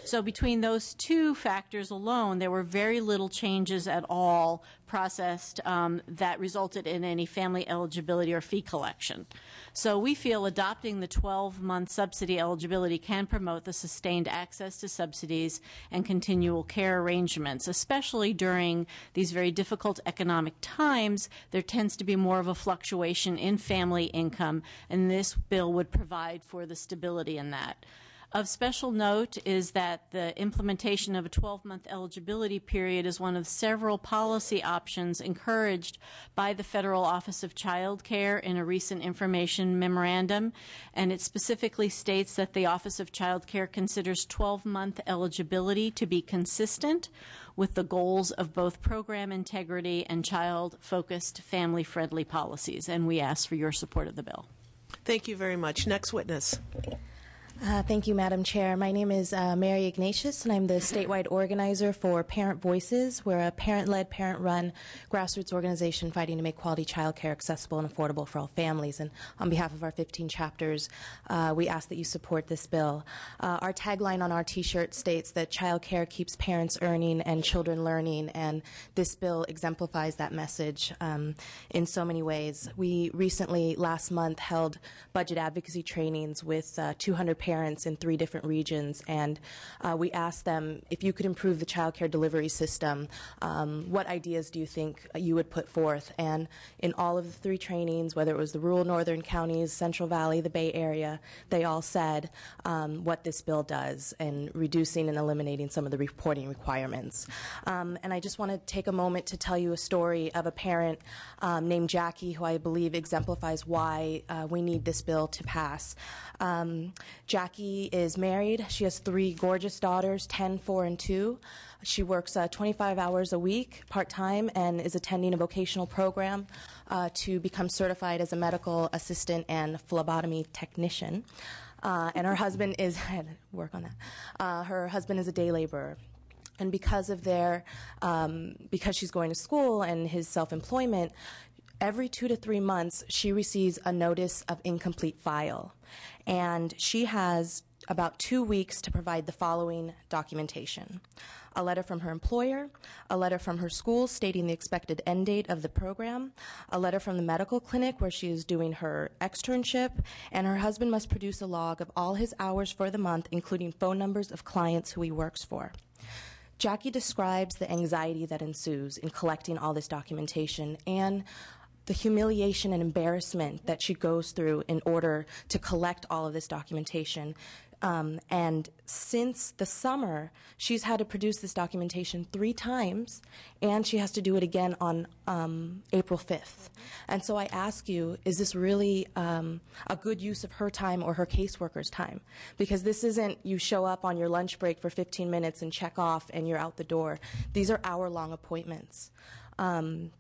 So between those two factors alone, there were very little changes at all processed that resulted in any family eligibility or fee collection. So we feel adopting the 12-month subsidy eligibility can promote the sustained access to subsidies and continual care arrangements, especially during these very difficult economic times. There tends to be more of a fluctuation in family income, and this bill would provide for the stability in that. Of special note is that the implementation of a 12-month eligibility period is one of several policy options encouraged by the Federal Office of Child Care in a recent information memorandum, and it specifically states that the Office of Child Care considers 12-month eligibility to be consistent with the goals of both program integrity and child-focused, family-friendly policies, and we ask for your support of the bill. Thank you very much. Next witness. Thank you, Madam Chair. My name is Mary Ignatius, and I'm the statewide organizer for Parent Voices. We're a parent-led, parent-run grassroots organization fighting to make quality child care accessible and affordable for all families. And on behalf of our 15 chapters, we ask that you support this bill. Our tagline on our T-shirt states that child care keeps parents earning and children learning, and this bill exemplifies that message in so many ways. We recently, last month, held budget advocacy trainings with 200 parents in 3 different regions, and we asked them, if you could improve the child care delivery system, what ideas do you think you would put forth? And in all of the 3 trainings, whether it was the rural northern counties, Central Valley, the Bay Area, they all said what this bill does in reducing and eliminating some of the reporting requirements. And I just want to take a moment to tell you a story of a parent named Jackie, who I believe exemplifies why we need this bill to pass. Jackie is married. She has 3 gorgeous daughters, 10, 4, and 2. She works 25 hours a week, part-time, and is attending a vocational program to become certified as a medical assistant and phlebotomy technician. And her husband is, I had to work on that, her husband is a day laborer. And because of their, because she's going to school and his self-employment, every 2 to 3 months, she receives a notice of incomplete file. And she has about 2 weeks to provide the following documentation: a letter from her employer, a letter from her school stating the expected end date of the program, a letter from the medical clinic where she is doing her externship, and her husband must produce a log of all his hours for the month, including phone numbers of clients who he works for. Jackie describes the anxiety that ensues in collecting all this documentation and the humiliation and embarrassment that she goes through in order to collect all of this documentation. And since the summer, she's had to produce this documentation 3 times, and she has to do it again on April 5th. And so I ask you, is this really a good use of her time or her caseworker's time? Because this isn't you show up on your lunch break for 15 minutes and check off and you're out the door. These are hour-long appointments. And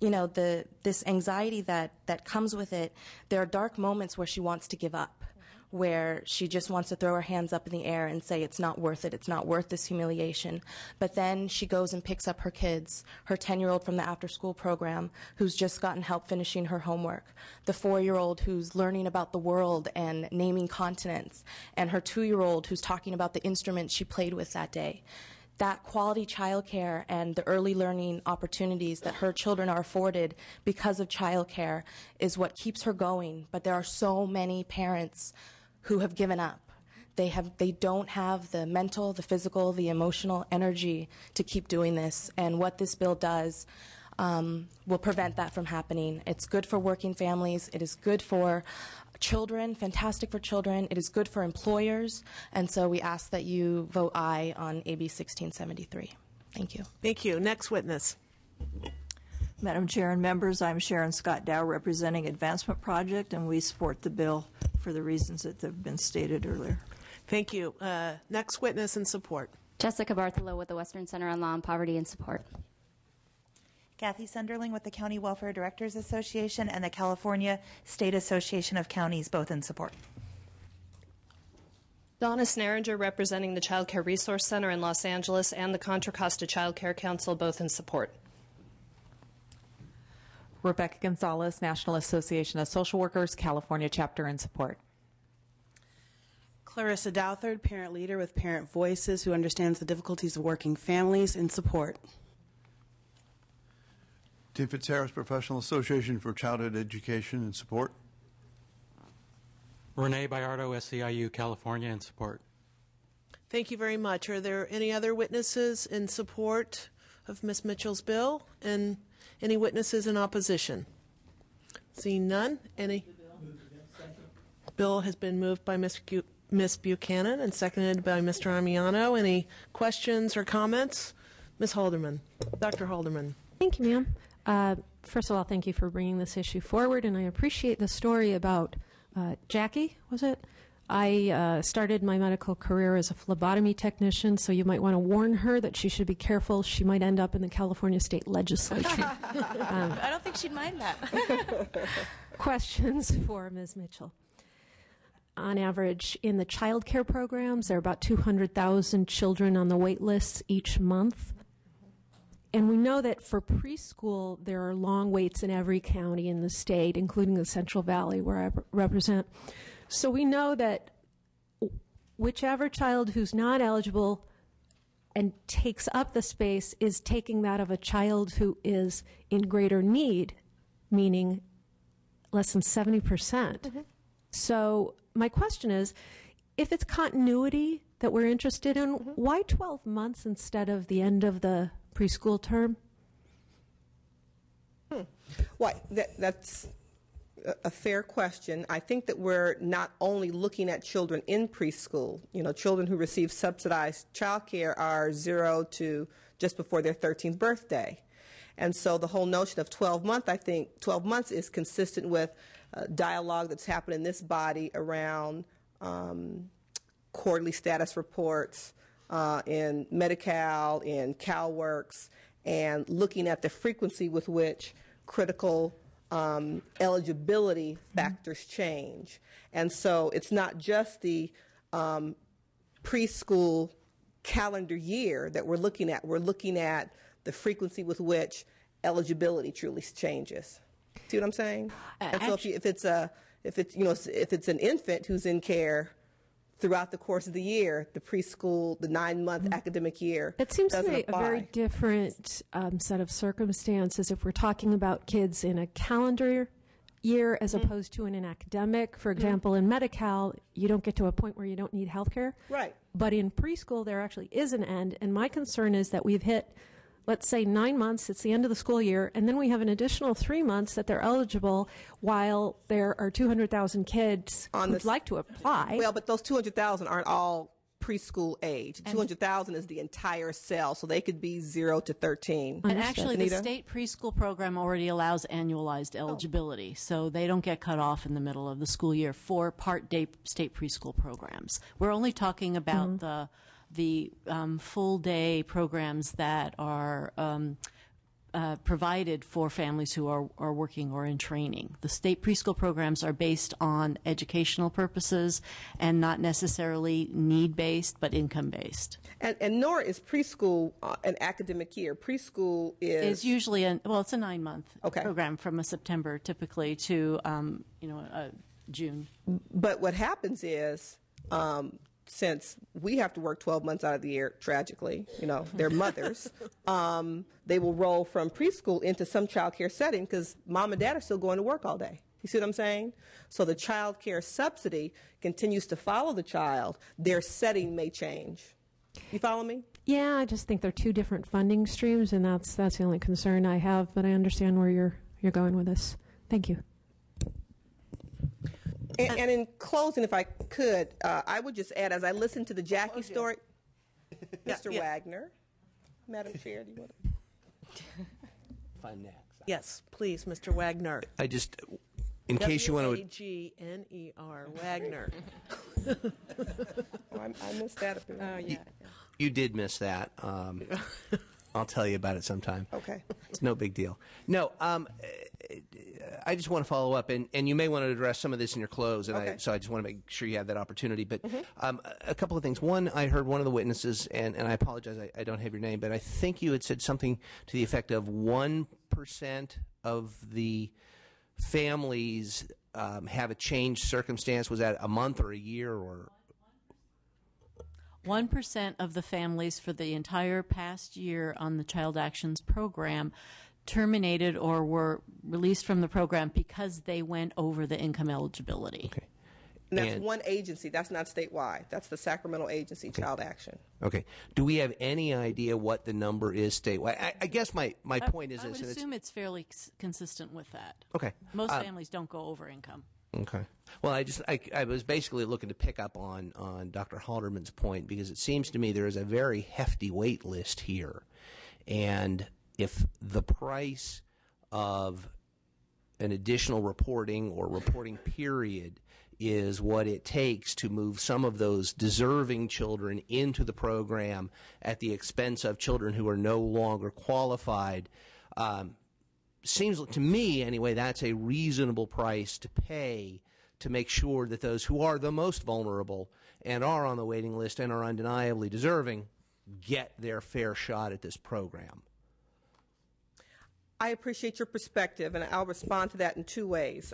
you know, this anxiety that comes with it, there are dark moments where she wants to give up, where she just wants to throw her hands up in the air and say it's not worth it, it's not worth this humiliation. But then she goes and picks up her kids, her 10-year-old from the after-school program who's just gotten help finishing her homework, the 4-year-old who's learning about the world and naming continents, and her 2-year-old who's talking about the instruments she played with that day. That quality child care and the early learning opportunities that her children are afforded because of child care is what keeps her going. But there are so many parents who have given up. They don't have the mental, the physical, the emotional energy to keep doing this. And what this bill does will prevent that from happening. It's good for working families. It is good for children, fantastic for children. It is good for employers. And so we ask that you vote aye on AB 1673. Thank you. Thank you. Next witness. Madam Chair and members, I'm Sharon Scott Dow representing Advancement Project, and we support the bill for the reasons that have been stated earlier. Thank you. Next witness in support. Jessica Bartholow with the Western Center on Law and Poverty in support. Kathy Sunderling with the County Welfare Directors Association and the California State Association of Counties, both in support. Donna Snaringer representing the Child Care Resource Center in Los Angeles and the Contra Costa Child Care Council, both in support. Rebecca Gonzalez, National Association of Social Workers, California chapter, in support. Clarissa Douthard, parent leader with Parent Voices, who understands the difficulties of working families, in support. Tim Fitzharris, Professional Association for Childhood Education, in support. Renee Bayardo, SEIU, California, in support. Thank you very much. Are there any other witnesses in support of Ms. Mitchell's bill? And any witnesses in opposition? Seeing none, any? Bill has been moved by Ms. Buchanan and seconded by Mr. Amiano. Any questions or comments? Ms. Halderman. Dr. Halderman. Thank you, ma'am. First of all, thank you for bringing this issue forward, and I appreciate the story about Jackie, was it? I started my medical career as a phlebotomy technician, so you might want to warn her that she should be careful. She might end up in the California State Legislature. I don't think she'd mind that. Questions for Ms. Mitchell. On average, in the child care programs, there are about 200,000 children on the wait lists each month. And we know that for preschool, there are long waits in every county in the state, including the Central Valley, where I represent. So we know that whichever child who's not eligible and takes up the space is taking that of a child who is in greater need, meaning less than 70%. Mm-hmm. So my question is, if it's continuity that we're interested in, why 12 months instead of the end of the preschool term? Well, that's a fair question. I think that we're not only looking at children in preschool. You know, children who receive subsidized child care are 0 to just before their 13th birthday. And so the whole notion of 12 months, I think 12 months is consistent with dialogue that's happened in this body around quarterly status reports in Medi-Cal, in CalWORKS, and looking at the frequency with which critical eligibility factors change. And so it's not just the preschool calendar year that we're looking at. We're looking at the frequency with which eligibility truly changes. See what I'm saying? And so if it's an infant who's in care throughout the course of the year, the preschool, the 9-month academic year, it seems to me apply. a very different set of circumstances if we're talking about kids in a calendar year as opposed to in an academic. For example, in Medi-Cal, you don't get to a point where you don't need health care. Right. But in preschool, there actually is an end, and my concern is that we've hit, let's say, 9 months, it's the end of the school year, and then we have an additional 3 months that they're eligible while there are 200,000 kids who'd like to apply. Well, but those 200,000 aren't all preschool age. 200,000 is the entire cell, so they could be 0 to 13. And actually, the state preschool program already allows annualized eligibility, so they don't get cut off in the middle of the school year for part-day state preschool programs. We're only talking about the full-day programs that are provided for families who are working or in training. The state preschool programs are based on educational purposes and not necessarily need-based, but income-based. And nor is preschool an academic year. Preschool is usually it's a 9-month program from September typically to June. But what happens is, since we have to work 12 months out of the year, tragically, they're mothers, they will roll from preschool into some child care setting because mom and dad are still going to work all day. You see what I'm saying? So the child care subsidy continues to follow the child. Their setting may change. You follow me? Yeah, I just think they're two different funding streams, and that's the only concern I have. But I understand where you're going with this. Thank you. And in closing, if I could, I would just add, as I listened to the Jackie story, Mr. Wagner, Madam Chair, do you want to? Fine next. Yes, please, Mr. Wagner. I just, in case you want to. Wagner, Wagner. Oh, I missed that. Oh, yeah. You did miss that. I'll tell you about it sometime. Okay. It's no big deal. No, I just want to follow up, and you may want to address some of this in your close, and so I just want to make sure you have that opportunity. But a couple of things. One, I heard one of the witnesses, and I apologize, I don't have your name, but I think you had said something to the effect of 1% of the families have a changed circumstance. Was that a month or a year or? 1% of the families for the entire past year on the Child Actions program terminated or were released from the program because they went over the income eligibility. Okay. And that's one agency. That's not statewide. That's the Sacramento agency, Child Action. Okay. Do we have any idea what the number is statewide? I guess my point is I this. would assume it's fairly consistent with that. Okay. Most families don't go over income. Okay. Well, I was basically looking to pick up on Dr. Halderman's point, because it seems to me there is a very hefty wait list here. And if the price of an additional reporting or reporting period is what it takes to move some of those deserving children into the program at the expense of children who are no longer qualified, seems to me, anyway, that's a reasonable price to pay to make sure that those who are the most vulnerable and are on the waiting list and are undeniably deserving get their fair shot at this program. I appreciate your perspective, and I'll respond to that in two ways.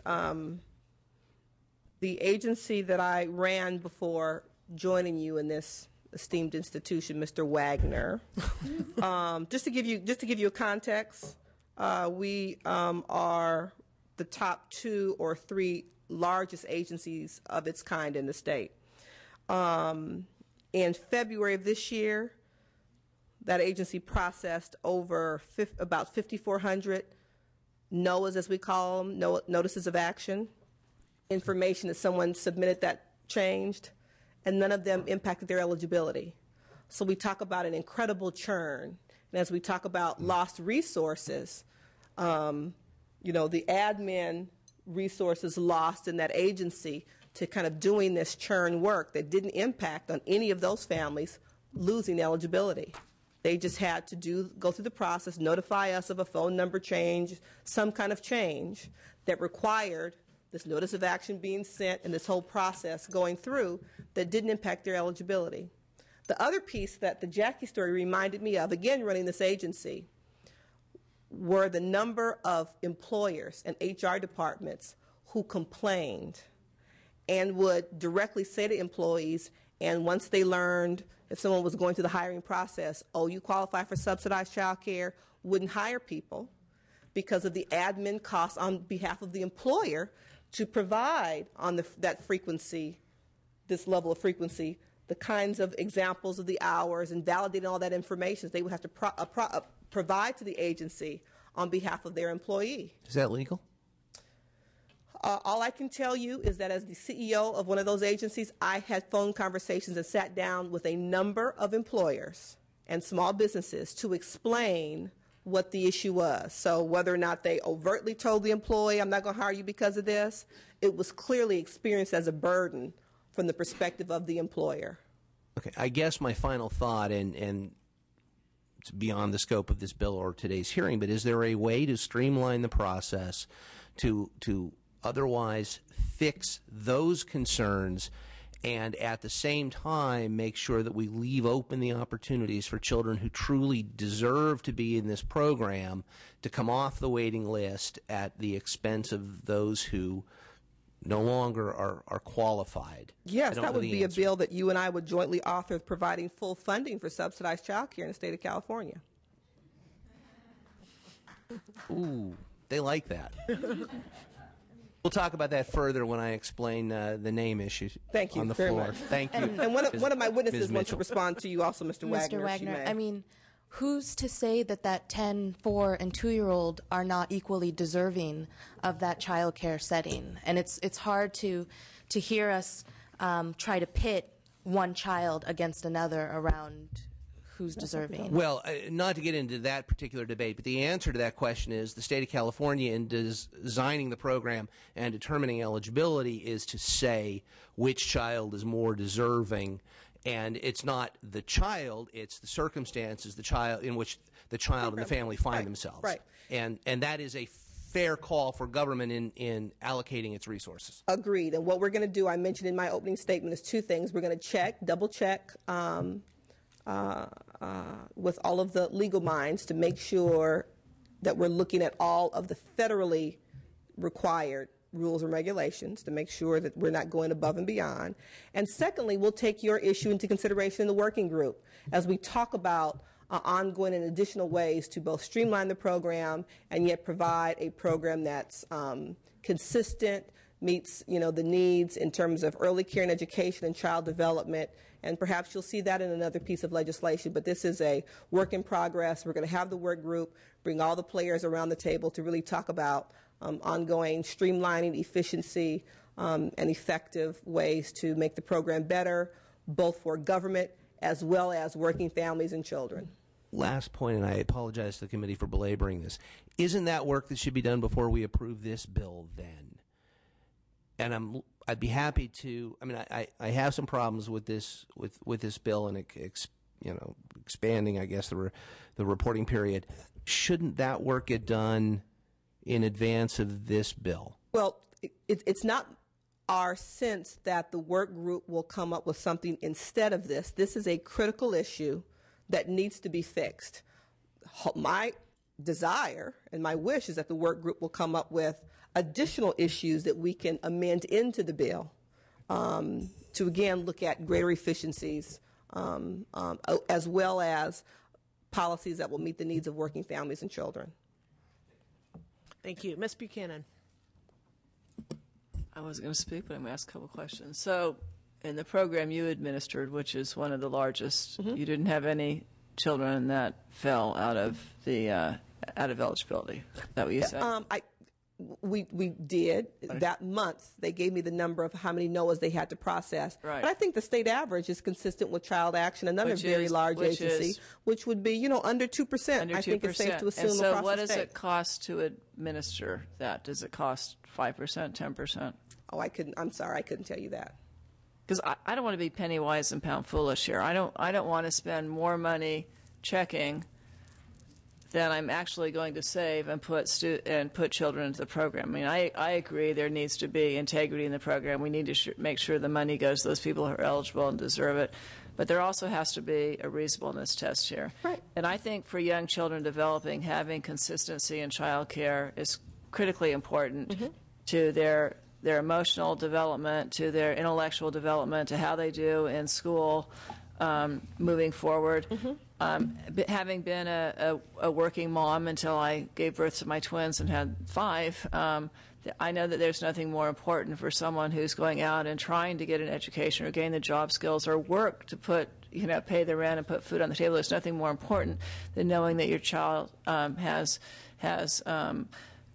The agency that I ran before joining you in this esteemed institution, Mr. Wagner, just to give you a context, we are the top 2 or 3 largest agencies of its kind in the state. In February of this year, that agency processed over about 5,400 NOAAs, as we call them, notices of action. Information that someone submitted that changed, and none of them impacted their eligibility. So we talk about an incredible churn. And as we talk about lost resources, the admin resources lost in that agency to kind of doing this churn work that didn't impact on any of those families losing eligibility. They just had to go through the process, notify us of a phone number change, some kind of change that required this notice of action being sent and this whole process going through that didn't impact their eligibility. The other piece that the Jackie story reminded me of, again running this agency, were the number of employers and HR departments who complained and would directly say to employees, and once they learned if someone was going through the hiring process, oh, you qualify for subsidized child care, wouldn't hire people because of the admin costs on behalf of the employer to provide on that frequency, this level of frequency, the kinds of examples of the hours and validating all that information they would have to provide to the agency on behalf of their employee. Is that legal? All I can tell you is that as the CEO of one of those agencies, I had phone conversations and sat down with a number of employers and small businesses to explain what the issue was. So whether or not they overtly told the employee, I'm not going to hire you because of this, it was clearly experienced as a burden from the perspective of the employer. Okay, I guess my final thought, and it's beyond the scope of this bill or today's hearing, but is there a way to streamline the process to otherwise fix those concerns and at the same time make sure that we leave open the opportunities for children who truly deserve to be in this program to come off the waiting list at the expense of those who no longer are qualified? Yes, that would be a bill that you and I would jointly author, providing full funding for subsidized child care in the state of California. Ooh, they like that. We'll talk about that further when I explain the name issue. Thank you on the very floor. much. Thank you. And one of my witnesses Ms. wants to Mitchell. respond to you also, Mr. Wagner. Mr. if she Wagner, may. I mean, who's to say that 10, 4, and 2-year-old are not equally deserving of that child care setting? And it's hard to hear us try to pit one child against another around who's deserving. Well, not to get into that particular debate, but the answer to that question is the state of California, in designing the program and determining eligibility, is to say which child is more deserving. And it's not the child; it's the circumstances the child in which the child and the family find themselves. Right. And that is a fair call for government in allocating its resources. Agreed. And what we're going to do, I mentioned in my opening statement, is two things. We're going to double check with all of the legal minds to make sure that we're looking at all of the federally required rules and regulations to make sure that we're not going above and beyond. And secondly, we'll take your issue into consideration in the working group as we talk about ongoing and additional ways to both streamline the program and yet provide a program that's consistent, meets the needs in terms of early care and education and child development. And perhaps you'll see that in another piece of legislation. But this is a work in progress. We're going to have the work group, bring all the players around the table to really talk about ongoing streamlining, efficiency, and effective ways to make the program better, both for government as well as working families and children. Last point, and I apologize to the committee for belaboring this. Isn't that work that should be done before we approve this bill then? And I'd be happy to. I mean, I have some problems with this bill and expanding, I guess, the reporting period. Shouldn't that work get done in advance of this bill? Well, it's not our sense that the work group will come up with something instead of this. This is a critical issue that needs to be fixed. My desire and my wish is that the work group will come up with additional issues that we can amend into the bill to, again, look at greater efficiencies as well as policies that will meet the needs of working families and children. Thank you. Ms. Buchanan. I wasn't going to speak, but I'm going to ask a couple questions. So in the program you administered, which is one of the largest, you didn't have any children that fell out of eligibility. Is that what you said? We did. That month, they gave me the number of how many NOAAs they had to process. Right. But I think the state average is consistent with Child Action, another very large agency, which would be, under 2%. Under 2%. I think it's safe to assume and so across what the does state. it cost to administer that? Does it cost 5%, 10%? Oh, I'm sorry, I couldn't tell you that. Because I don't want to be penny wise and pound foolish here. I don't want to spend more money checking than I'm actually going to save and put children into the program. I mean, I agree there needs to be integrity in the program. We need to make sure the money goes to those people who are eligible and deserve it. But there also has to be a reasonableness test here. Right. And I think for young children developing, having consistency in child care is critically important to their emotional development, to their intellectual development, to how they do in school moving forward. Having been a working mom until I gave birth to my twins and had 5, I know that there's nothing more important for someone who's going out and trying to get an education or gain the job skills or work to pay the rent and put food on the table. There's nothing more important than knowing that your child has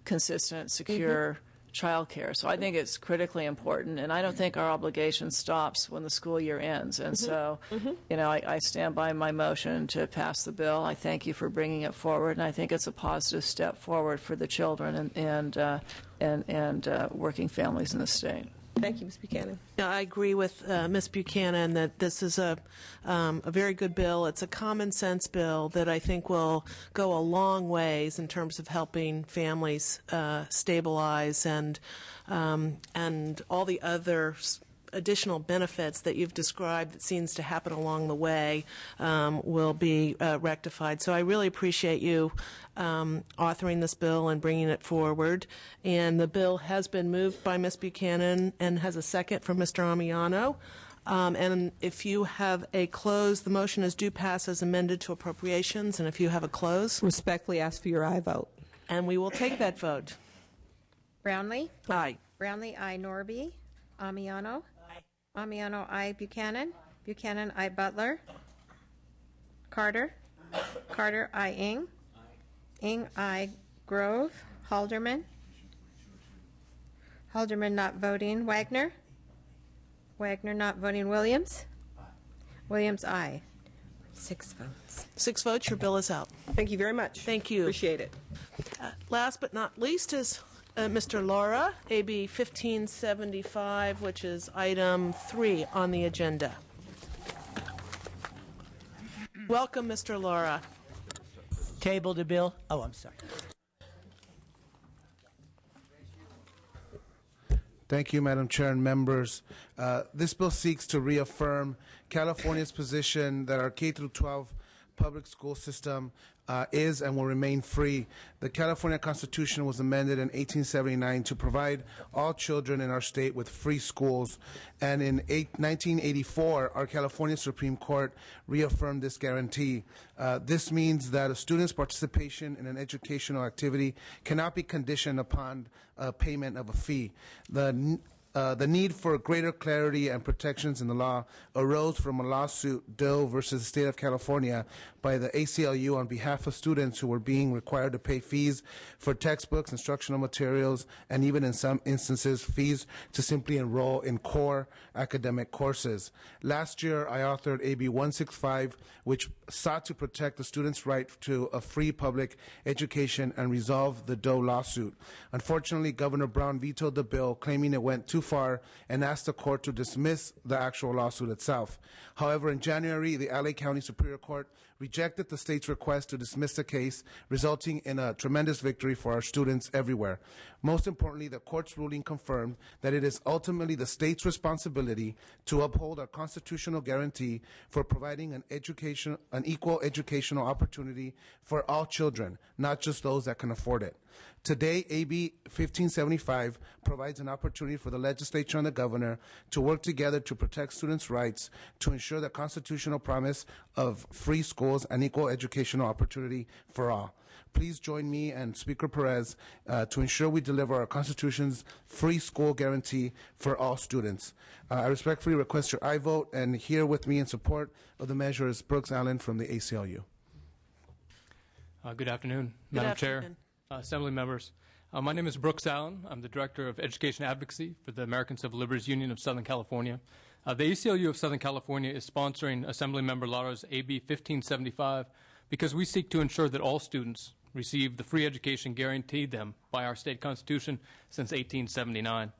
consistent, secure child care. So I think it's critically important, and I don't think our obligation stops when the school year ends. And so, I stand by my motion to pass the bill. I thank you for bringing it forward, and I think it's a positive step forward for the children and working families in the state. Thank you, Ms. Buchanan. Yeah, I agree with Ms. Buchanan that this is a very good bill. It's a common sense bill that I think will go a long ways in terms of helping families stabilize and all the other additional benefits that you've described that seems to happen along the way will be rectified. So I really appreciate you authoring this bill and bringing it forward. And the bill has been moved by Ms. Buchanan and has a second from Mr. Amiano. And if you have a close, the motion is do pass as amended to appropriations. And if you have a close, respectfully ask for your aye vote. And we will take that vote. Brownlee? Aye. Brownlee, I. Norby. Amiano. Amiano, I. Buchanan. Buchanan, I. Butler. Carter. Carter, I. Ing. Ing, I. Grove. Halderman. Halderman not voting. Wagner. Wagner not voting. Williams. Williams, I. 6 votes. 6 votes. Your bill is out. Thank you very much. Thank you. Appreciate it. Last but not least is Mr. Laura, AB 1575, which is item 3 on the agenda. Welcome, Mr. Laura. Table the bill. Oh, I'm sorry. Thank you, Madam Chair and members. This bill seeks to reaffirm California's position that our K-12 public school system is and will remain free. The California Constitution was amended in 1879 to provide all children in our state with free schools, and in 1984, our California Supreme Court reaffirmed this guarantee. This means that a student's participation in an educational activity cannot be conditioned upon payment of a fee. The need for greater clarity and protections in the law arose from a lawsuit, Doe versus the State of California, by the ACLU on behalf of students who were being required to pay fees for textbooks, instructional materials, and even in some instances, fees to simply enroll in core academic courses. Last year, I authored AB 165, which sought to protect the students' right to a free public education and resolve the Doe lawsuit. Unfortunately, Governor Brown vetoed the bill, claiming it went too far and asked the court to dismiss the actual lawsuit itself. However, in January, the LA County Superior Court rejected the state's request to dismiss the case, resulting in a tremendous victory for our students everywhere. Most importantly, the court's ruling confirmed that it is ultimately the state's responsibility to uphold our constitutional guarantee for providing an equal educational opportunity for all children, not just those that can afford it. Today, AB 1575 provides an opportunity for the legislature and the governor to work together to protect students' rights, to ensure the constitutional promise of free schools and equal educational opportunity for all. Please join me and Speaker Perez to ensure we deliver our Constitution's free school guarantee for all students. I respectfully request your aye vote, and here with me in support of the measure is Brooks Allen from the ACLU. Good afternoon, Good Madam afternoon. Chair, Assembly members. My name is Brooks Allen. I'm the Director of Education Advocacy for the American Civil Liberties Union of Southern California. The ACLU of Southern California is sponsoring Assemblymember Lara's AB 1575 because we seek to ensure that all students receive the free education guaranteed them by our state constitution since 1879.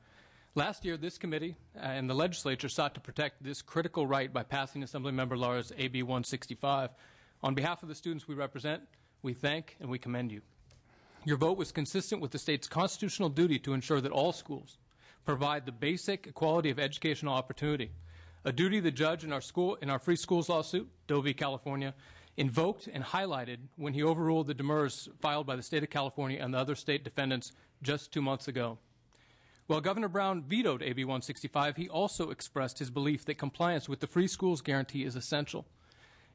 Last year, this committee and the legislature sought to protect this critical right by passing Assemblymember Lara's AB 165. On behalf of the students we represent, we thank and we commend you. Your vote was consistent with the state's constitutional duty to ensure that all schools provide the basic equality of educational opportunity, a duty the judge in our free schools lawsuit, Doe v. California, invoked and highlighted when he overruled the demurs filed by the state of California and the other state defendants just 2 months ago. While Governor Brown vetoed AB 165, he also expressed his belief that compliance with the free schools guarantee is essential.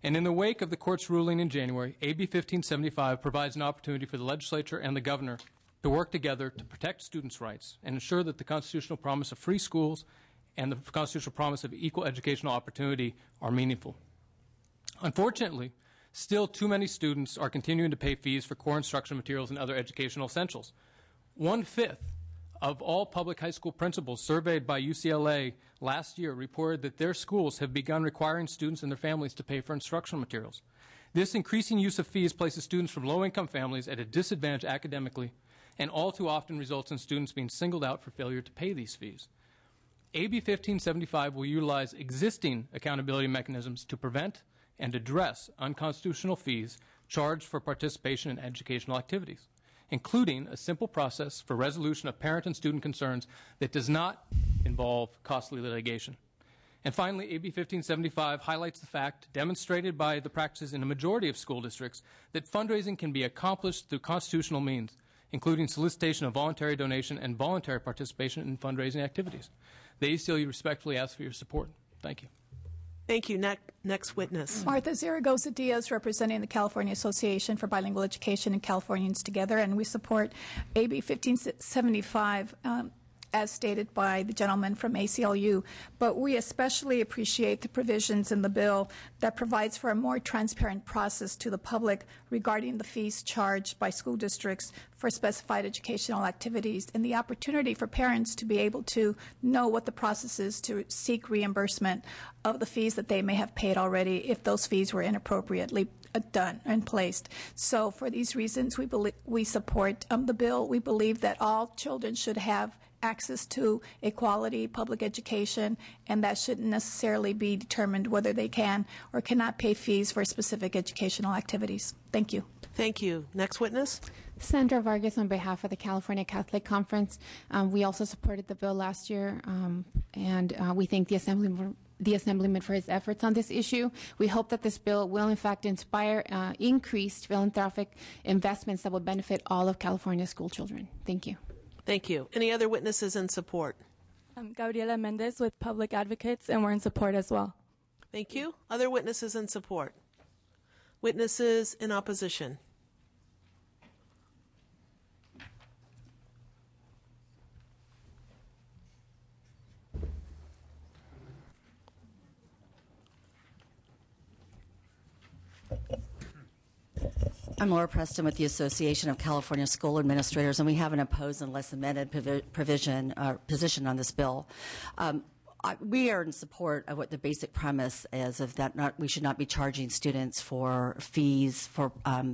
And in the wake of the court's ruling in January, AB 1575 provides an opportunity for the legislature and the governor to work together to protect students' rights and ensure that the constitutional promise of free schools and the constitutional promise of equal educational opportunity are meaningful. Unfortunately, still too many students are continuing to pay fees for core instructional materials and other educational essentials. 1/5 of all public high school principals surveyed by UCLA last year reported that their schools have begun requiring students and their families to pay for instructional materials. This increasing use of fees places students from low-income families at a disadvantage academically and all too often results in students being singled out for failure to pay these fees. AB 1575 will utilize existing accountability mechanisms to prevent and address unconstitutional fees charged for participation in educational activities, including a simple process for resolution of parent and student concerns that does not involve costly litigation. And finally, AB 1575 highlights the fact, demonstrated by the practices in a majority of school districts, that fundraising can be accomplished through constitutional means, including solicitation of voluntary donation and voluntary participation in fundraising activities. The ACLU respectfully asks for your support. Thank you. Thank you. Next witness. Martha Zaragoza Diaz, representing the California Association for Bilingual Education and Californians Together, and we support AB 1575. as stated by the gentleman from ACLU, but we especially appreciate the provisions in the bill that provides for a more transparent process to the public regarding the fees charged by school districts for specified educational activities and the opportunity for parents to be able to know what the process is to seek reimbursement of the fees that they may have paid already if those fees were inappropriately done and placed. So for these reasons, we support the bill. We believe that all children should have access to a quality public education, and that shouldn't necessarily be determined whether they can or cannot pay fees for specific educational activities. Thank you. Thank you. Next witness. Sandra Vargas on behalf of the California Catholic Conference. We also supported the bill last year, and we thank the Assemblyman for his efforts on this issue. We hope that this bill will, in fact, inspire increased philanthropic investments that will benefit all of California's school children. Thank you. Thank you. Any other witnesses in support? I'm Gabriela Mendez with Public Advocates, and we're in support as well. Thank you. Other witnesses in support? Witnesses in opposition? I'm Laura Preston with the Association of California School Administrators, and we have an opposed unless amended position on this bill. We are in support of what the basic premise is of that we should not be charging students for fees for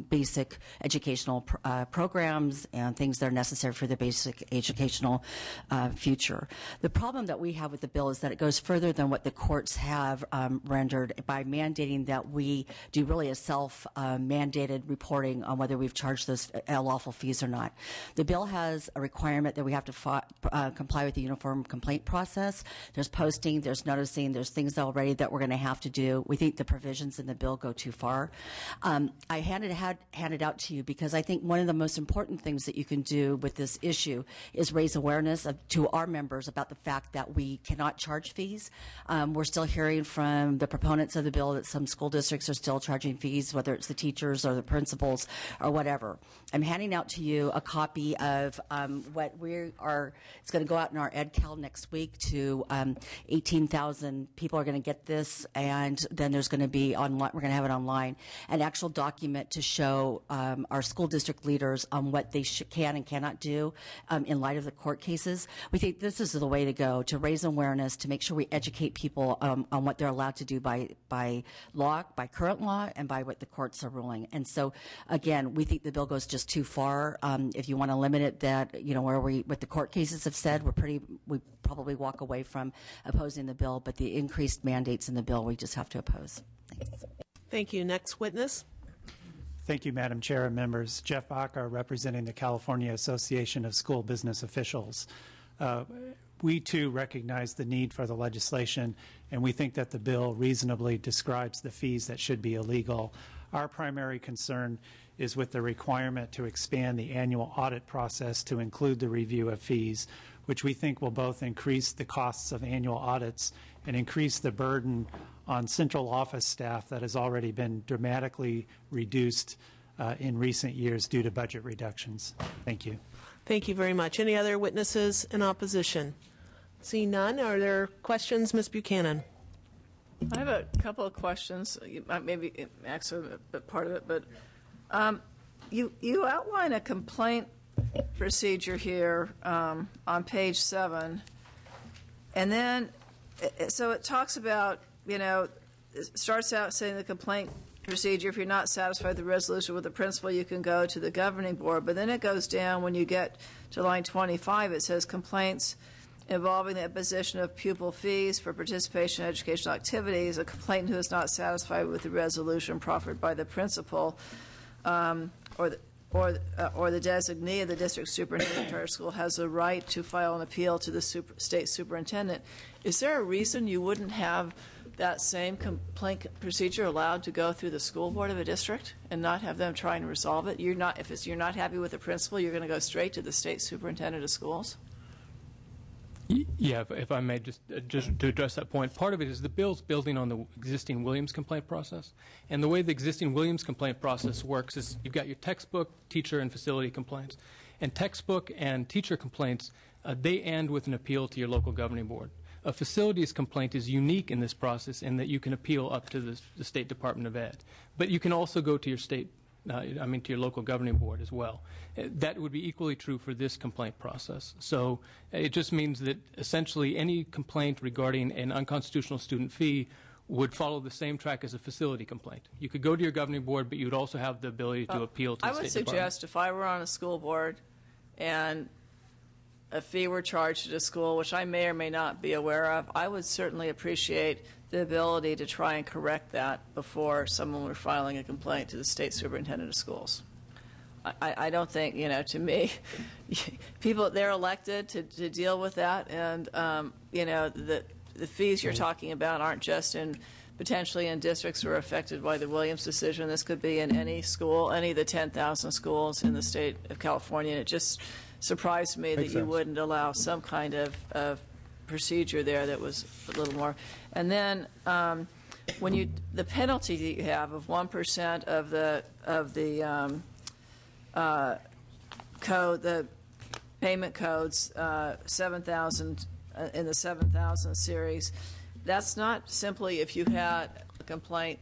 basic educational programs and things that are necessary for their basic educational future. The problem that we have with the bill is that it goes further than what the courts have rendered by mandating that we do really a self-mandated reporting on whether we've charged those lawful fees or not. The bill has a requirement that we have to comply with the uniform complaint process. There's posting, there's noticing, there's things already that we're going to have to do. We think the provisions in the bill go too far. I handed out to you because I think one of the most important things that you can do with this issue is raise awareness to our members about the fact that we cannot charge fees. We're still hearing from the proponents of the bill that some school districts are still charging fees, whether it's the teachers or the principals or whatever. I'm handing out to you a copy of what it's going to go out in our EdCal next week to 18,000 people are going to get this, and then there's going to be online, we're going to have it online, an actual document to show our school district leaders on what they can and cannot do in light of the court cases. We think this is the way to go, to raise awareness, to make sure we educate people on what they're allowed to do by law, by current law, and by what the courts are ruling. And so, again, we think the bill goes just too far. If you want to limit it, that what the court cases have said, we probably walk away from opposing the bill, but the increased mandates in the bill we just have to oppose. Thanks. Thank you. Next witness. Thank you, Madam Chair and members. Jeff Baca, representing the California Association of School Business Officials. We, too, recognize the need for the legislation, and we think that the bill reasonably describes the fees that should be illegal. Our primary concern is with the requirement to expand the annual audit process to include the review of fees, which we think will both increase the costs of annual audits and increase the burden on central office staff that has already been dramatically reduced in recent years due to budget reductions. Thank you. Thank you very much. Any other witnesses in opposition? Seeing none, are there questions? Ms. Buchanan. I have a couple of questions, maybe actually part of it, but you outline a complaint procedure here on page 7, and then so it talks about, it starts out saying the complaint procedure, if you're not satisfied with the resolution with the principal, you can go to the governing board, but then it goes down when you get to line 25, it says complaints involving the imposition of pupil fees for participation in educational activities, a complainant who is not satisfied with the resolution proffered by the principal or the designee of the district superintendent charter school has the right to file an appeal to the state superintendent. Is there a reason you wouldn't have that same complaint procedure allowed to go through the school board of a district and not have them try and resolve it? You're not happy with the principal, you're going to go straight to the state superintendent of schools? Yeah, if I may, just to address that point, part of it is the bill's building on the existing Williams complaint process. And the way the existing Williams complaint process works is you've got your textbook, teacher, and facility complaints. And textbook and teacher complaints, they end with an appeal to your local governing board. A facilities complaint is unique in this process in that you can appeal up to the State Department of Ed. But you can also go to your to your local governing board as well. That would be equally true for this complaint process. So it just means that essentially any complaint regarding an unconstitutional student fee would follow the same track as a facility complaint. You could go to your governing board, but you'd also have the ability to appeal to the State Department. I would suggest if I were on a school board and a fee were charged at a school, which I may or may not be aware of, I would certainly appreciate the ability to try and correct that before someone were filing a complaint to the state superintendent of schools. I don't think, to me, people, they're elected to deal with that, and, the fees you're talking about aren't just potentially in districts that are affected by the Williams decision. This could be in any school, any of the 10,000 schools in the state of California, and it just surprised me that you wouldn't allow some kind of procedure there that was a little more. And then when the penalty that you have of 1% of the code, the payment codes, 7,000 in the 7,000 series, that's not simply if you had a complaint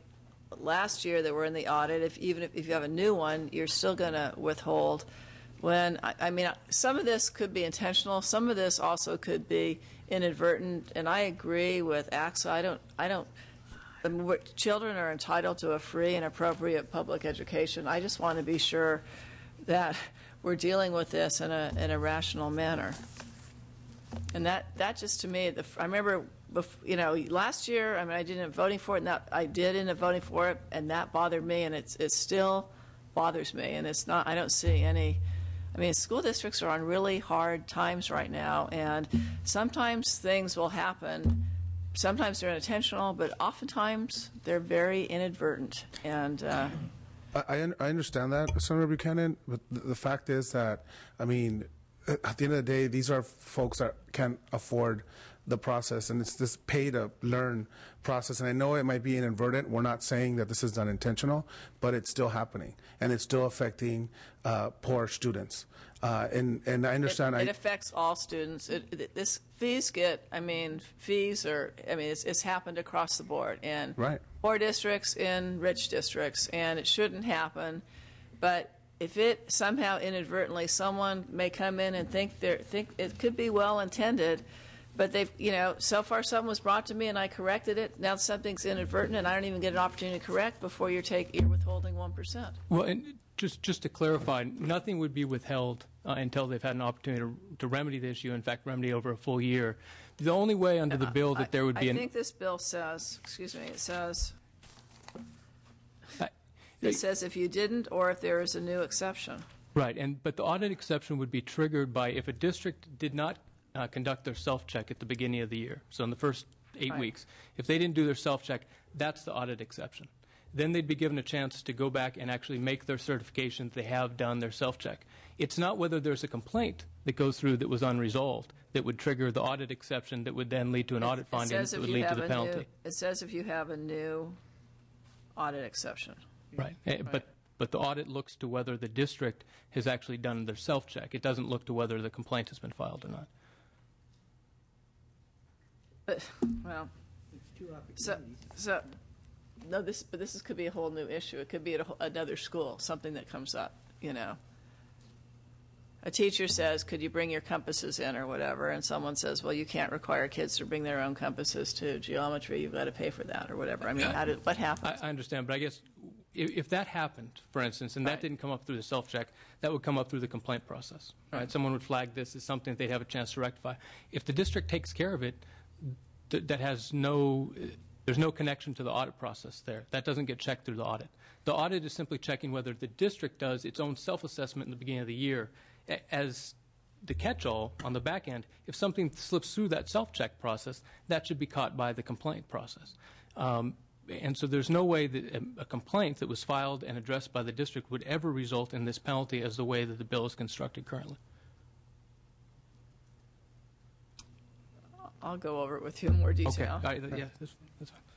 last year that were in the audit. Even if you have a new one, you're still going to withhold. When some of this could be intentional, some of this also could be inadvertent. And I agree with AXA. Children are entitled to a free and appropriate public education. I just want to be sure that we're dealing with this in a rational manner. And that just to me, I remember, last year, I didn't end up voting for it, and I did end up voting for it, and that bothered me, and it still bothers me. And it's not, I don't see any. School districts are on really hard times right now, and sometimes things will happen. Sometimes they're unintentional, but oftentimes they're very inadvertent. And I understand that, Senator Buchanan, but the fact is that, at the end of the day, these are folks that can't afford the process, and it's this pay-to-learn process. And I know it might be inadvertent. We're not saying that this is unintentional, but it's still happening, and it's still affecting poor students. And I understand. It affects all students. Fees are, it's happened across the board in poor districts, in rich districts, and it shouldn't happen. But if it somehow inadvertently, someone may come in and think it could be well intended, but they've, so far something was brought to me and I corrected it. Now something's inadvertent and I don't even get an opportunity to correct before you're withholding 1%. Well, and just to clarify, nothing would be withheld until they've had an opportunity to remedy the issue. In fact, remedy over a full year. The only way under the bill that there would be. I think this bill says. It says. It says if you didn't, or if there is a new exception. Right, but the audit exception would be triggered by if a district did not conduct their self-check at the beginning of the year. So in the first 8 weeks, if they didn't do their self-check, that's the audit exception. Then they'd be given a chance to go back and actually make their certification that they have done their self-check. It's not whether there's a complaint that goes through that was unresolved that would trigger the audit exception that would then lead to an audit finding that would lead to the penalty. It says if you have a new audit exception. Right. But the audit looks to whether the district has actually done their self-check. It doesn't look to whether the complaint has been filed or not. This could be a whole new issue. It could be at another school, something that comes up, A teacher says, could you bring your compasses in or whatever, and someone says, well, you can't require kids to bring their own compasses to geometry. You've got to pay for that or whatever. What happens? I understand, but I guess if that happened, for instance, and that didn't come up through the self-check, that would come up through the complaint process. Right? Someone would flag this as something that they'd have a chance to rectify. If the district takes care of it, there's no connection to the audit process there. That doesn't get checked through the audit. The audit is simply checking whether the district does its own self-assessment in the beginning of the year as the catch-all on the back end. If something slips through that self-check process, that should be caught by the complaint process. And so there's no way that a complaint that was filed and addressed by the district would ever result in this penalty as the way that the bill is constructed currently. I'll go over it with you in more detail. Okay. That's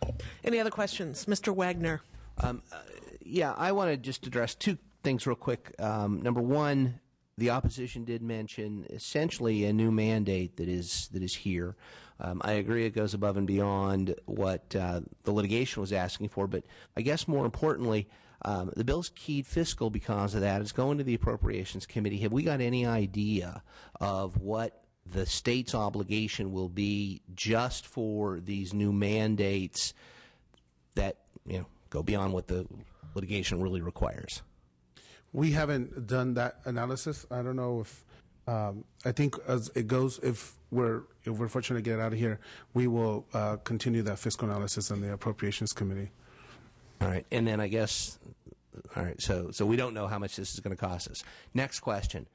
fine. Any other questions? Mr. Wagner. I want to just address two things real quick. Number one, the opposition did mention essentially a new mandate that is here. I agree it goes above and beyond what the litigation was asking for, but I guess more importantly, the bill's keyed fiscal because of that. It's going to the Appropriations Committee. Have we got any idea of what the state's obligation will be just for these new mandates that go beyond what the litigation really requires? We haven't done that analysis. I don't know if I think as it goes, if we're fortunate to get it out of here, we will continue that fiscal analysis on the Appropriations Committee. All right, and then I guess, all right, so we don't know how much this is going to cost us. Next question.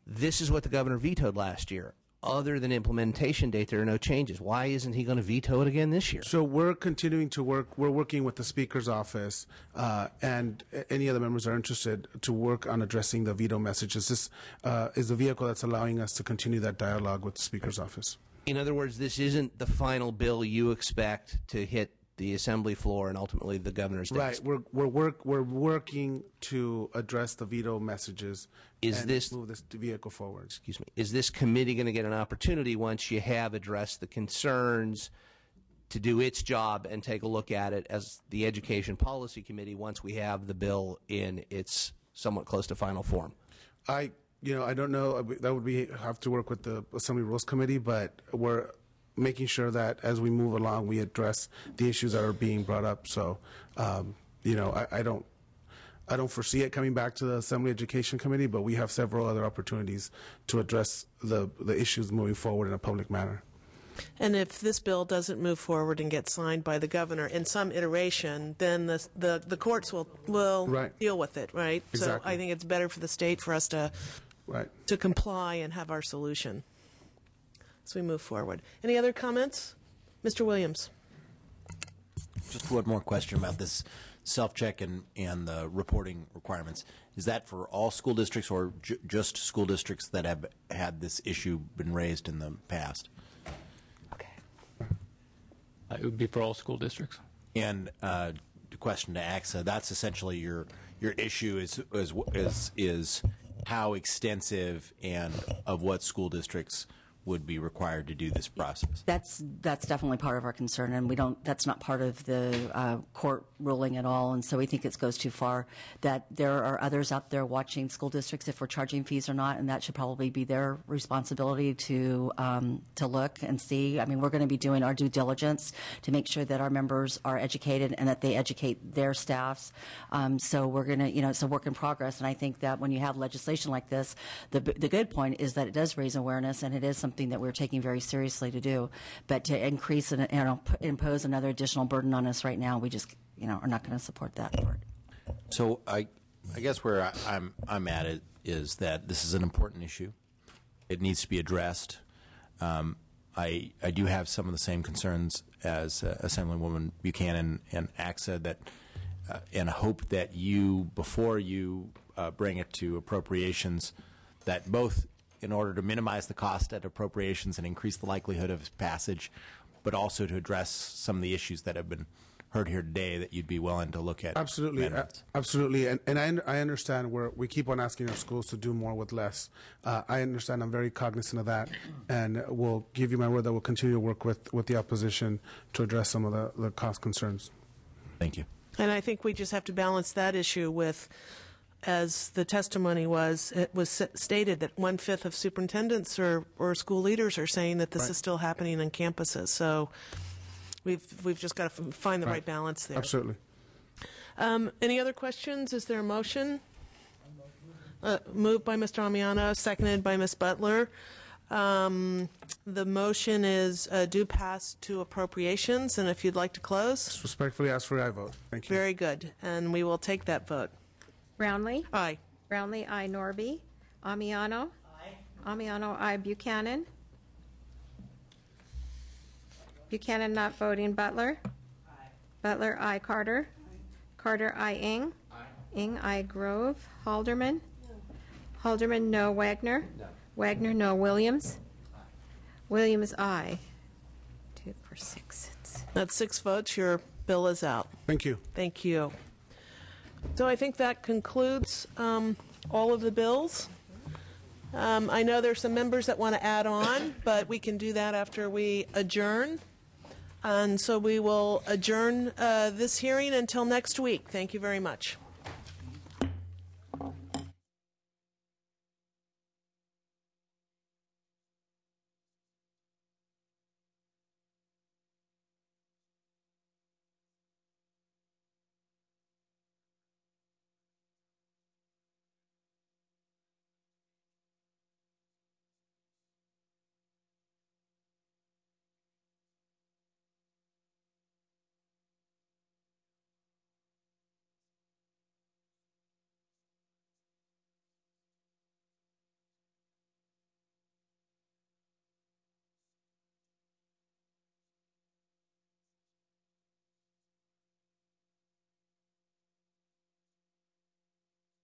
This is what the governor vetoed last year. Other than implementation date, there are no changes. Why isn't he going to veto it again this year? So we're continuing to work. We're working with the Speaker's office and any other members are interested to work on addressing the veto messages. This is the vehicle that's allowing us to continue that dialogue with the Speaker's office. In other words, this isn't the final bill you expect to hit the Assembly floor and ultimately the governor's desk. Right. We're working to address the veto messages move this vehicle forward. Excuse me. Is this committee going to get an opportunity once you have addressed the concerns to do its job and take a look at it as the Education Policy Committee once we have the bill in its somewhat close to final form? I don't know. That would have to work with the Assembly Rules Committee, but we're making sure that as we move along, we address the issues that are being brought up. So, I don't foresee it coming back to the Assembly Education Committee, but we have several other opportunities to address the issues moving forward in a public manner. And if this bill doesn't move forward and get signed by the governor in some iteration, then the courts will deal with it, right? Exactly. So I think it's better for the state for us to comply and have our solution as we move forward. Any other comments? Mr. Williams. Just one more question about this self-check and the reporting requirements. Is that for all school districts or just school districts that have had this issue been raised in the past? It would be for all school districts. And the question to AXA, that's essentially your issue is how extensive and of what school districts would be required to do this process. That's definitely part of our concern, and that's not part of the court ruling at all. And so we think it goes too far. That there are others out there watching school districts if we're charging fees or not, and that should probably be their responsibility to look and see. I mean, we're going to be doing our due diligence to make sure that our members are educated and that they educate their staffs. So we're going to, it's a work in progress. And I think that when you have legislation like this, the good point is that it does raise awareness, and it is something that we're taking very seriously to do. But to increase and impose another additional burden on us right now, we just are not going to support that part. So I guess where I'm at it is that this is an important issue. It needs to be addressed. I do have some of the same concerns as Assemblywoman Buchanan and AXA that and hope that you, before you bring it to appropriations, that both in order to minimize the cost at appropriations and increase the likelihood of passage, but also to address some of the issues that have been heard here today, that you'd be willing to look at. Absolutely, absolutely, and I understand we keep on asking our schools to do more with less. I understand. I'm very cognizant of that, and we'll give you my word that we'll continue to work with the opposition to address some of the cost concerns. Thank you. And I think we just have to balance that issue with, as the testimony was, it was stated that 1/5 of superintendents or school leaders are saying that this is still happening on campuses. So we've just got to find the right balance there. Absolutely. Any other questions? Is there a motion? Moved by Mr. Amiano, seconded by Ms. Butler. The motion is due pass to appropriations, and if you'd like to close. Respectfully ask for a aye vote. Thank you. Very good, and we will take that vote. Brownlee? Aye. Brownlee, aye. Norby? Amiano? Aye. Amiano, aye. Buchanan? Buchanan not voting. Butler? Aye. Butler, aye. Carter? Aye. Carter, aye. Ing? Aye. Ing, aye. Grove? Halderman? No. Halderman, no. Wagner? No. Wagner, no. Williams? Aye. Williams, aye. 2 for 6. That's 6 votes. Your bill is out. Thank you. Thank you. So I think that concludes all of the bills. I know there's some members that want to add on, but we can do that after we adjourn. And so we will adjourn this hearing until next week. Thank you very much.